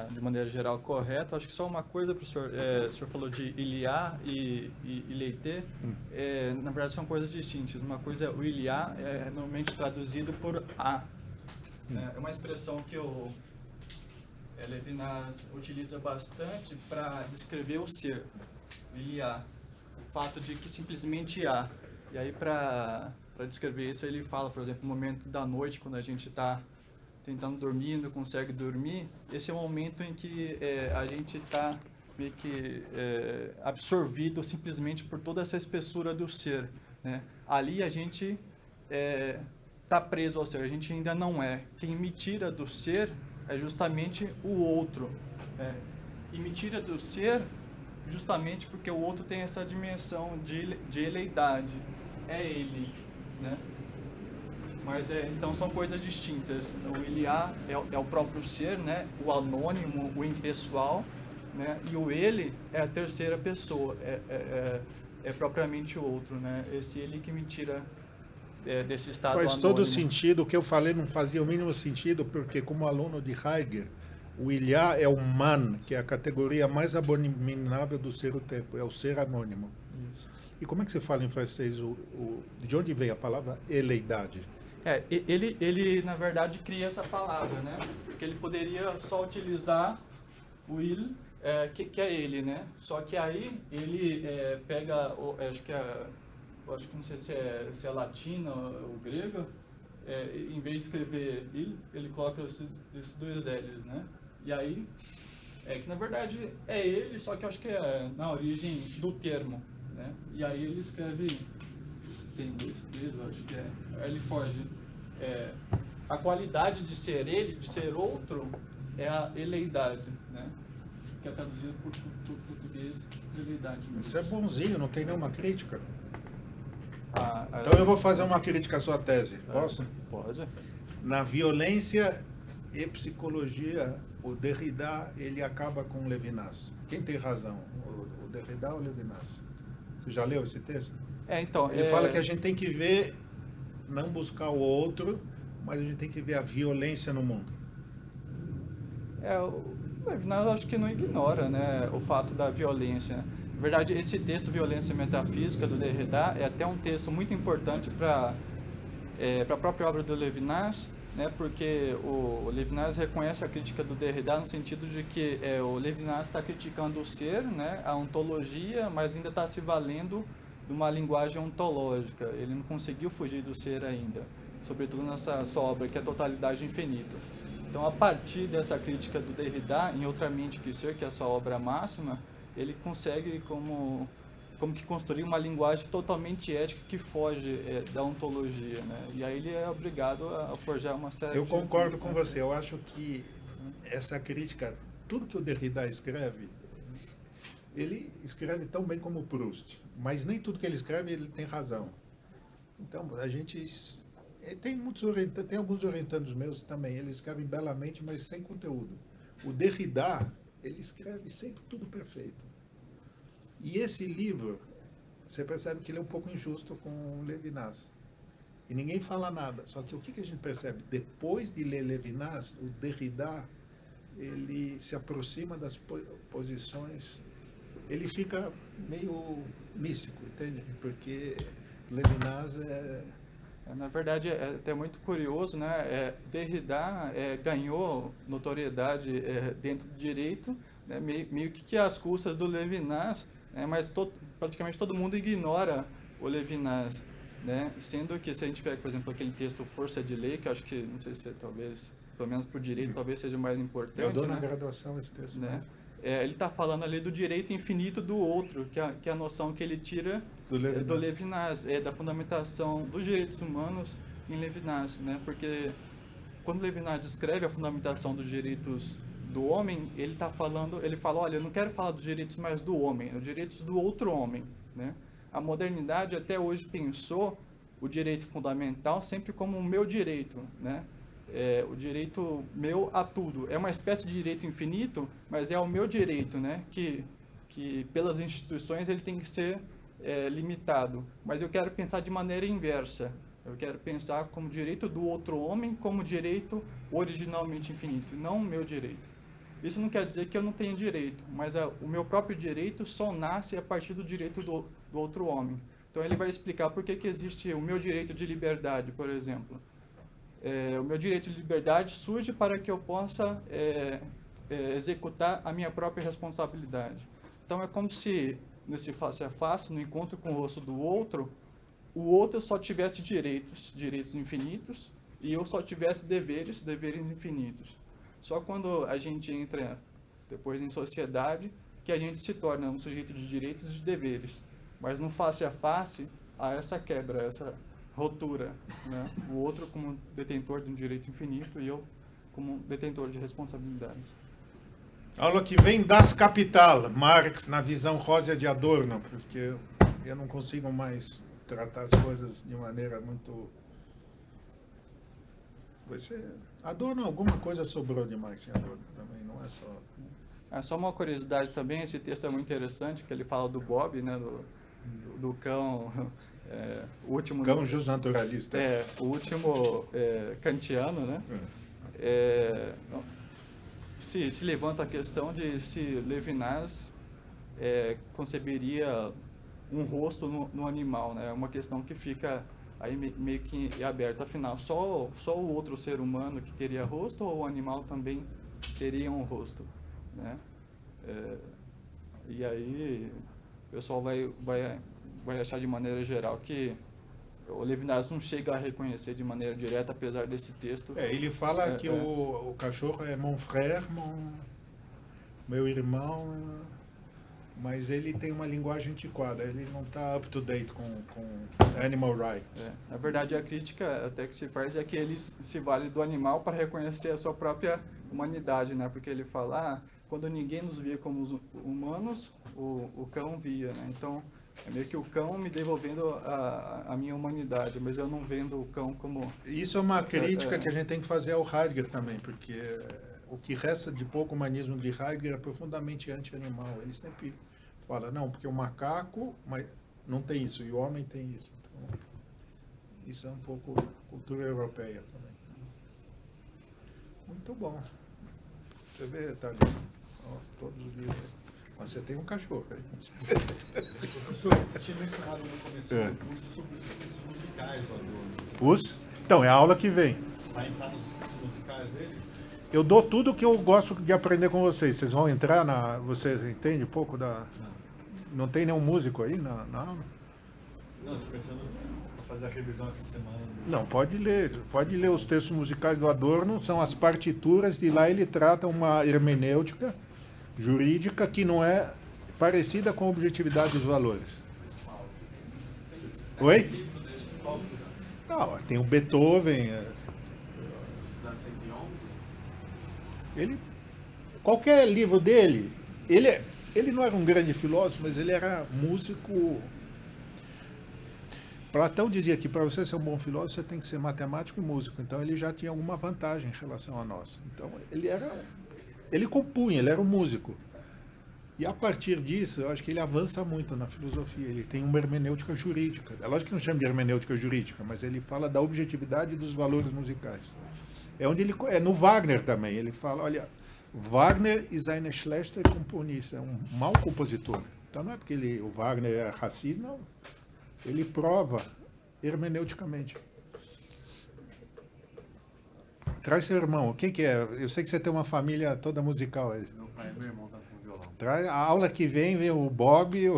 de maneira geral correto. Acho que só uma coisa, professor, o senhor falou de Iliá e Ileité, na verdade são coisas distintas. Uma coisa, o Iliá é normalmente traduzido por A. É uma expressão que o Levinas utiliza bastante para descrever o ser, o Iliá. O fato de que simplesmente há. E aí, para descrever isso, ele fala, por exemplo, no momento da noite, quando a gente está tentando dormir, não consegue dormir, esse é o momento em que a gente está meio que absorvido simplesmente por toda essa espessura do ser, né? Ali a gente está preso ao ser, a gente ainda não é. Quem me tira do ser é justamente o outro, né? E me tira do ser justamente porque o outro tem essa dimensão de eleidade, é ele, né? Mas então são coisas distintas. O Iliá é o próprio ser, né? O anônimo, o impessoal, né? E o ele é a terceira pessoa, é propriamente o outro, né? Esse ele que me tira desse estado Faz anônimo. todo sentido. O que eu falei não fazia o mínimo sentido, porque como aluno de Heidegger, o Iliá é o man, que é a categoria mais abominável do ser o tempo, é o ser anônimo. Isso. E como é que você fala em francês? De onde vem a palavra eleidade? Ele na verdade cria essa palavra, né? Porque ele poderia só utilizar o il, que é ele, né? Só que aí ele pega, acho que não sei se é latino ou grego, em vez de escrever il, ele coloca esses dois L's, né? E aí, que na verdade é ele, só que eu acho que é na origem do termo, né? E aí ele escreve, tem dois dedos, acho que aí ele foge. A qualidade de ser ele, de ser outro, é a eleidade, né? Que é traduzido por português eleidade mesmo. Isso é bonzinho, não tem nenhuma crítica. Então Então eu vou fazer uma crítica à sua tese, posso? Pode. Na violência e psicologia, o Derrida ele acaba com o Levinas. Quem tem razão, o Derrida ou o Levinas? Você já leu esse texto? Então, Ele fala que a gente tem que ver, não buscar o outro, mas a gente tem que ver a violência no mundo. O Levinas acho que não ignora, né, o fato da violência. Na verdade, esse texto, Violência Metafísica, do Derrida, é até um texto muito importante para a própria obra do Levinas, né, porque o Levinas reconhece a crítica do Derrida no sentido de que o Levinas está criticando o ser, né, a ontologia, mas ainda está se valendo de uma linguagem ontológica. Ele não conseguiu fugir do ser ainda, sobretudo nessa sua obra, que é a Totalidade Infinita. Então, a partir dessa crítica do Derrida, em Outra Mente que o Ser, que é a sua obra máxima, ele consegue como que construir uma linguagem totalmente ética que foge da ontologia, né? E aí ele é obrigado a forjar uma série Eu de... concordo com você. Eu acho que essa crítica, tudo que o Derrida escreve, ele escreve tão bem como o Proust, mas nem tudo que ele escreve ele tem razão. Então a gente tem tem alguns orientandos meus também. Eles escrevem belamente, mas sem conteúdo. O Derrida ele escreve sempre tudo perfeito. E esse livro, você percebe que ele é um pouco injusto com o Levinas. E ninguém fala nada. Só que o que a gente percebe? Depois de ler Levinas, o Derrida, ele se aproxima das posições, ele fica meio místico, entende? Porque Levinas Na verdade, é até muito curioso, né? Derrida ganhou notoriedade dentro do direito, né? Meio que às custas do Levinas, né? Mas praticamente todo mundo ignora o Levinas, né? Sendo que se a gente pega, por exemplo, aquele texto Força de Lei, que eu acho que, não sei se talvez, pelo menos para o direito, talvez seja mais importante, eu dou na né? graduação esse texto, né? Ele está falando ali do direito infinito do outro, que é a noção que ele tira do Levinas, da fundamentação dos direitos humanos em Levinas, né? Porque quando Levinas descreve a fundamentação dos direitos do homem, ele fala, olha, eu não quero falar dos direitos mais do homem, os direitos do outro homem, né? A modernidade até hoje pensou o direito fundamental sempre como o meu direito, né? O direito meu a tudo. É uma espécie de direito infinito, mas é o meu direito, né? Que pelas instituições ele tem que ser limitado. Mas eu quero pensar de maneira inversa. Eu quero pensar como direito do outro homem como direito originalmente infinito, não o meu direito. Isso não quer dizer que eu não tenho direito, mas o meu próprio direito só nasce a partir do direito do outro homem. Então ele vai explicar por que existe o meu direito de liberdade, por exemplo. O meu direito de liberdade surge para que eu possa executar a minha própria responsabilidade. Então é como se, nesse face a face, no encontro com o rosto do outro, o outro só tivesse direitos infinitos, e eu só tivesse deveres infinitos. Só quando a gente entra depois em sociedade que a gente se torna um sujeito de direitos e de deveres. Mas no face a face há essa quebra, essa ruptura, né? O outro como detentor de um direito infinito e eu como detentor de responsabilidades. Aula que vem Das Kapital, Marx na visão Rosa de Adorno, porque eu não consigo mais tratar as coisas de maneira muito... Adorno, alguma coisa sobrou de Marx em Adorno também, não é só... Só uma curiosidade também, esse texto é muito interessante, que ele fala do Bob, né, do cão, o último... Cão justnaturalista. O último kantiano, né? Se levanta a questão de se Levinas conceberia um rosto no animal, né? É uma questão que fica aí meio que aberta. Afinal, só o outro ser humano que teria rosto ou o animal também teria um rosto, né? E aí o pessoal vai achar de maneira geral que o Levinas não chega a reconhecer de maneira direta, apesar desse texto. Ele fala que o cachorro é mon frère, meu irmão, mas ele tem uma linguagem antiquada, ele não está up to date com animal rights. Na verdade, a crítica até que se faz é que ele se vale do animal para reconhecer a sua própria humanidade, né? Porque ele fala, quando ninguém nos via como humanos, o cão via, né? Então, é meio que o cão me devolvendo a minha humanidade, mas eu não vendo o cão como... Isso é uma crítica que a gente tem que fazer ao Heidegger também, porque o que resta de pouco humanismo de Heidegger é profundamente anti-animal. Ele sempre fala, não, porque o macaco não tem isso, e o homem tem isso. Então, isso é um pouco cultura europeia também. Muito bom. Você vê, Thales, todos os livros. Mas você tem um cachorro aí. Professor, você tinha mencionado no começo sobre os escritos musicais do Adorno. Então, é a aula que vem. Vai entrar nos escritos musicais dele? Eu dou tudo que eu gosto de aprender com vocês. Vocês vão entrar Vocês entendem um pouco da... Não tem nenhum músico aí na aula? Não, estou pensando em fazer a revisão essa semana. Não, pode ler os textos musicais do Adorno, são as partituras, e lá ele trata uma hermenêutica jurídica que não é parecida com a objetividade dos valores. Oi? Não, tem o Beethoven. Qualquer livro dele, ele não era um grande filósofo, mas ele era músico. Platão dizia que para você ser um bom filósofo, você tem que ser matemático e músico. Então ele já tinha alguma vantagem em relação a nós. Então ele compunha, ele era um músico. E a partir disso, eu acho que ele avança muito na filosofia. Ele tem uma hermenêutica jurídica. É lógico que não chama de hermenêutica jurídica, mas ele fala da objetividade dos valores musicais. No Wagner também. Ele fala, olha, Wagner ist ein schlechter Komponist, é um mau compositor. Então não é porque o Wagner é racista, não. Ele prova hermeneuticamente. Traz seu irmão. Quem que é? Eu sei que você tem uma família toda musical aí. Meu pai e meu irmão tá com violão. Traz, a aula que vem o Bob e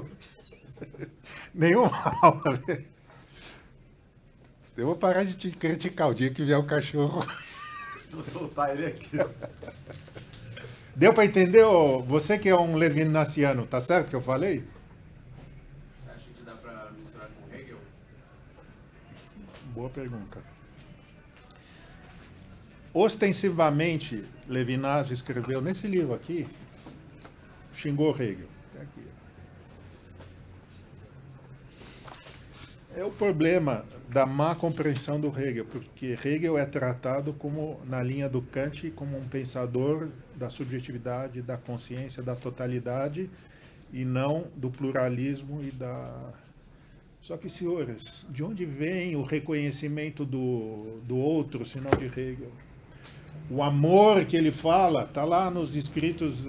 nenhuma aula. Eu vou parar de te criticar o dia que vier o cachorro. Vou soltar ele aqui. Deu para entender? Você que é um levinasiano, tá certo que eu falei? Você acha que dá para misturar com Hegel? Boa pergunta. Ostensivamente, Levinas escreveu nesse livro aqui, xingou Hegel. Até aqui. É o problema da má compreensão do Hegel, porque Hegel é tratado como, na linha do Kant, como um pensador da subjetividade, da consciência, da totalidade, e não do pluralismo e da... Só que, senhores, de onde vem o reconhecimento do outro, se não de Hegel? O amor que ele fala está lá nos escritos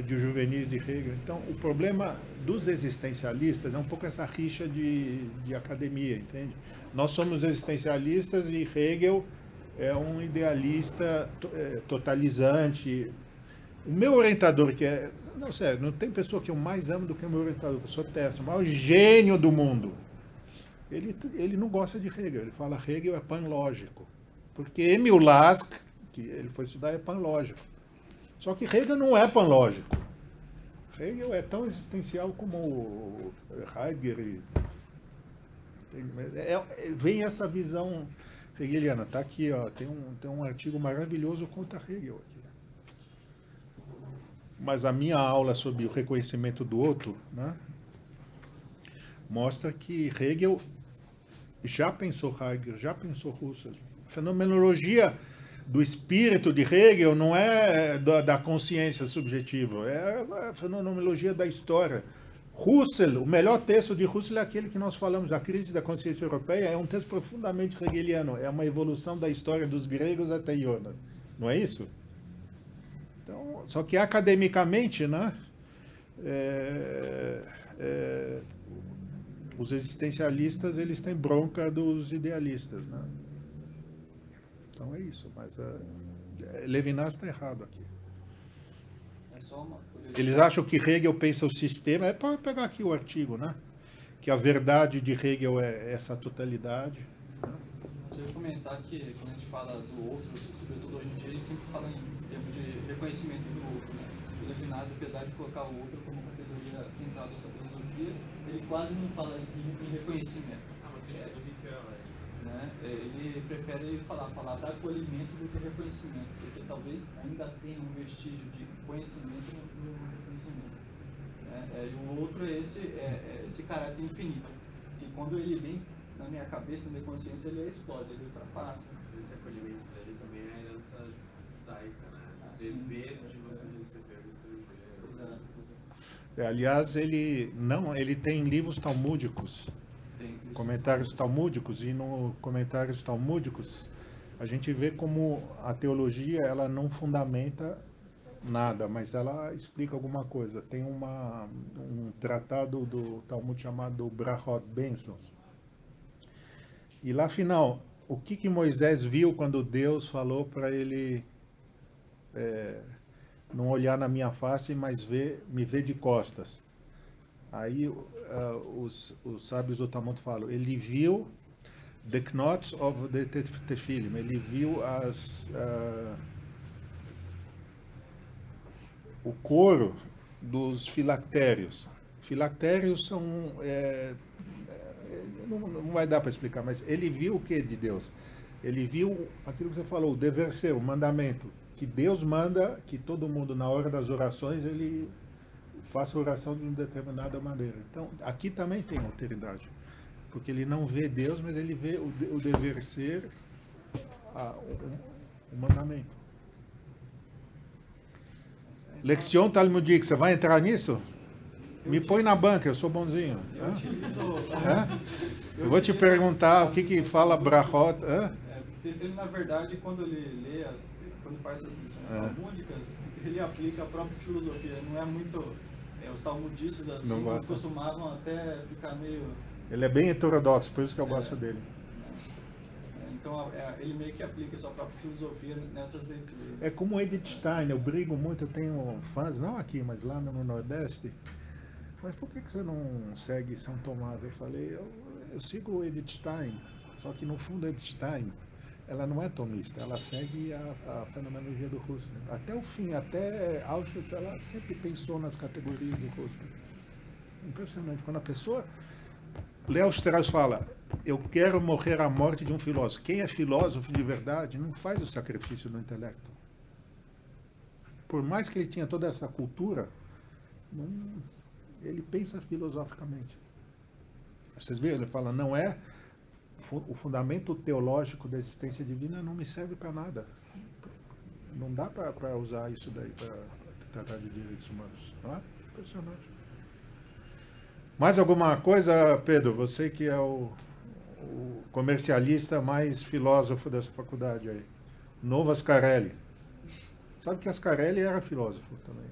de juvenis de Hegel. Então, o problema dos existencialistas é um pouco essa rixa de academia, entende? Nós somos existencialistas e Hegel é um idealista totalizante. O meu orientador, que é... Não, sério, não tem pessoa que eu mais amo do que o meu orientador, eu sou Tércio, o maior gênio do mundo. Ele não gosta de Hegel, ele fala Hegel é panlógico. Porque Emil Lask, que ele foi estudar, é panlógico. Só que Hegel não é panlógico. Hegel é tão existencial como Heidegger. Vem essa visão hegeliana. Está aqui, ó, tem um artigo maravilhoso contra Hegel aqui. Mas a minha aula sobre o reconhecimento do outro, né, mostra que Hegel já pensou Heidegger, já pensou Husserl. Fenomenologia do espírito de Hegel não é da consciência subjetiva, é a fenomenologia da história. Husserl, o melhor texto de Husserl é aquele que nós falamos, A Crise da Consciência Europeia, é um texto profundamente hegeliano, é uma evolução da história dos gregos até Jonas, não é isso? Então, só que academicamente, né, os existencialistas eles têm bronca dos idealistas, né? Então é isso, mas Levinas está errado aqui. É só uma Eles acham que Hegel pensa o sistema, é para pegar aqui o artigo, né? Que a verdade de Hegel é essa totalidade. Você ia comentar que quando a gente fala do outro, sobretudo hoje em dia, ele sempre fala em termos de reconhecimento do outro, né? O Levinas, apesar de colocar o outro como categoria central da sua filosofia, ele quase não fala em reconhecimento. Uma crítica do Riquel, né? Ele prefere falar a palavra acolhimento do que reconhecimento, porque talvez ainda tenha um vestígio de conhecimento no reconhecimento. Né? E o outro é esse caráter infinito, que quando ele vem na minha cabeça, na minha consciência, ele explode, ele ultrapassa. Mas esse acolhimento dele também é a herança judaica, né? Dever de você receber o estrangeiro. Exato. Aliás, ele tem livros talmúdicos, comentários talmúdicos, e no comentários talmúdicos a gente vê como a teologia ela não fundamenta nada, mas ela explica alguma coisa. Tem um tratado do Talmud chamado Brachot, Bênçãos. E lá afinal, o que Moisés viu quando Deus falou para ele não olhar na minha face, mas me ver de costas? Aí os sábios do Talmud falam, ele viu the knots of the tefillim, ele viu o couro dos filactérios. Filactérios são... não vai dar para explicar, mas ele viu o que de Deus? Ele viu aquilo que você falou, o dever ser, o mandamento, que Deus manda que todo mundo, na hora das orações, ele faça oração de uma determinada maneira. Então, aqui também tem alteridade, porque ele não vê Deus, mas ele vê o dever ser, o mandamento. Lexion Talmudique, você vai entrar nisso? Me põe na banca, eu sou bonzinho. Eu vou te perguntar o que fala Brachot. Ele, na verdade, quando ele lê, quando faz essas lições talmúdicas, ele aplica a própria filosofia. Não é muito... os talmudistas assim costumavam até ficar meio... Ele é bem heterodoxo, por isso que eu gosto dele. Então, ele meio que aplica a sua própria filosofia nessas leituras. É como o Edith Stein, eu brigo muito, eu tenho fãs, não aqui, mas lá no Nordeste. Mas por que você não segue São Tomás? Eu falei, eu sigo o Edith Stein, só que no fundo a Edith Stein, ela não é tomista, ela segue a fenomenologia do Husserl. Até o fim, até Auschwitz, ela sempre pensou nas categorias do Husserl. Impressionante. Quando a pessoa... Léo Strauss fala, eu quero morrer a morte de um filósofo. Quem é filósofo de verdade não faz o sacrifício do intelecto. Por mais que ele tinha toda essa cultura, ele pensa filosoficamente. Vocês viram? Ele fala, não é o fundamento teológico da existência divina não me serve para nada. Não dá para usar isso daí para tratar de direitos humanos. Não é? Impressionante. Mais alguma coisa, Pedro? Você que é o comercialista mais filósofo dessa faculdade aí. Novo Ascarelli. Sabe que Ascarelli era filósofo também.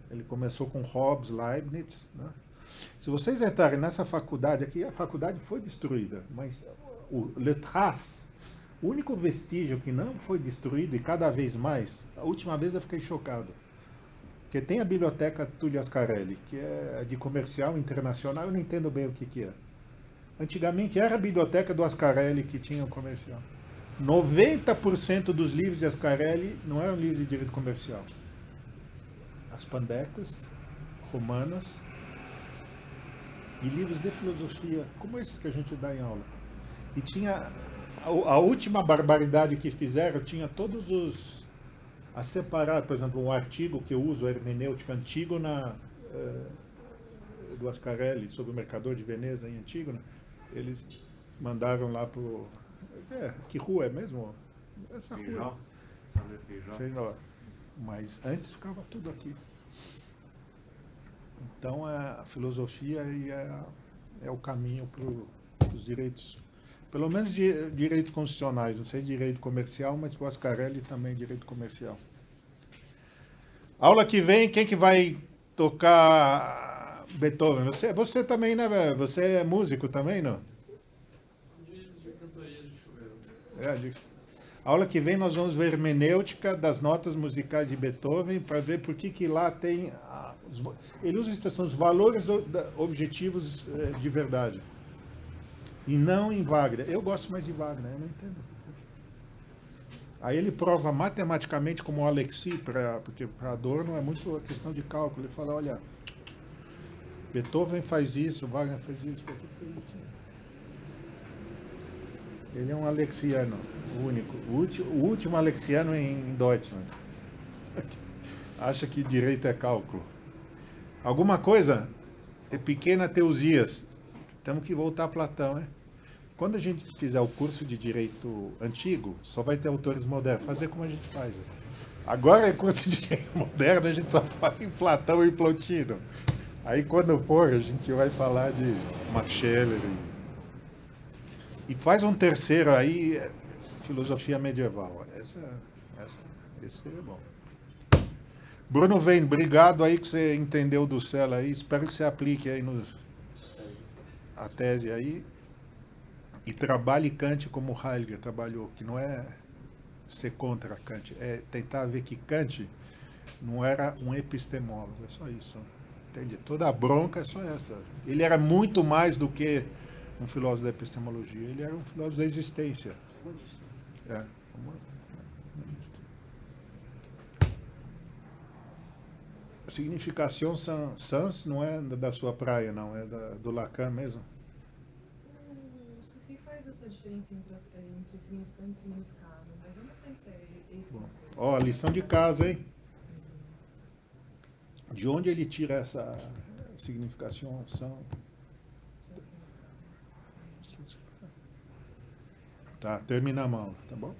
Ele começou com Hobbes, Leibniz. Né? Se vocês entrarem nessa faculdade aqui, a faculdade foi destruída, mas o Letras, o único vestígio que não foi destruído, e cada vez mais, a última vez eu fiquei chocado, porque tem a biblioteca Tullio Ascarelli, que é de comercial internacional, eu não entendo bem o que é. Antigamente era a biblioteca do Ascarelli que tinha o comercial. 90% dos livros de Ascarelli não eram livros de direito comercial. As pandectas romanas e livros de filosofia, como esses que a gente dá em aula. E tinha a última barbaridade que fizeram, tinha todos os a separar, por exemplo, um artigo que eu uso, Hermenêutica Antígona, do Ascarelli, sobre o mercador de Veneza em Antígona, eles mandaram lá pro... que rua é mesmo? Essa Feijó? rua. Sabe Feijó? Feijó. Mas antes ficava tudo aqui. Então a filosofia é o caminho para os direitos, pelo menos direitos constitucionais, não sei direito comercial, mas para o Ascarelli também direito comercial. Aula que vem, quem que vai tocar Beethoven? Você também, né, velho? Você é músico também, não? De cantoria de chuveiro. Aula que vem nós vamos ver hermenêutica das notas musicais de Beethoven para ver por que lá tem... ele usa a expressão os valores objetivos de verdade. E não em Wagner. Eu gosto mais de Wagner, eu não entendo. Aí ele prova matematicamente como o Alexis, porque para Adorno é muito a questão de cálculo. Ele fala, olha, Beethoven faz isso, Wagner faz isso. Ele é um alexiano, o único. O último alexiano em Deutschland. Acha que direito é cálculo. Alguma coisa? É pequena Teusias. Temos que voltar a Platão, né? Quando a gente fizer o curso de direito antigo, só vai ter autores modernos. Fazer como a gente faz. Agora é curso de direito moderno, a gente só fala em Platão e Plotino. Aí quando for, a gente vai falar de Max Scheler e faz um terceiro aí, filosofia medieval. Esse é bom. Bruno Vem, obrigado aí que você entendeu do céu aí. Espero que você aplique aí a tese aí. E trabalhe Kant como Heidegger trabalhou, que não é ser contra Kant, é tentar ver que Kant não era um epistemólogo, é só isso. Entende? Toda a bronca é só essa. Ele era muito mais do que um filósofo da epistemologia, ele era um filósofo da existência. É. A significação sans não é da sua praia, não, é do Lacan mesmo. O Susi faz essa diferença entre significante e significado, mas eu não sei se é esse conceito. Ó, lição de casa, hein? De onde ele tira essa significação? Tá, termina a mão, tá bom?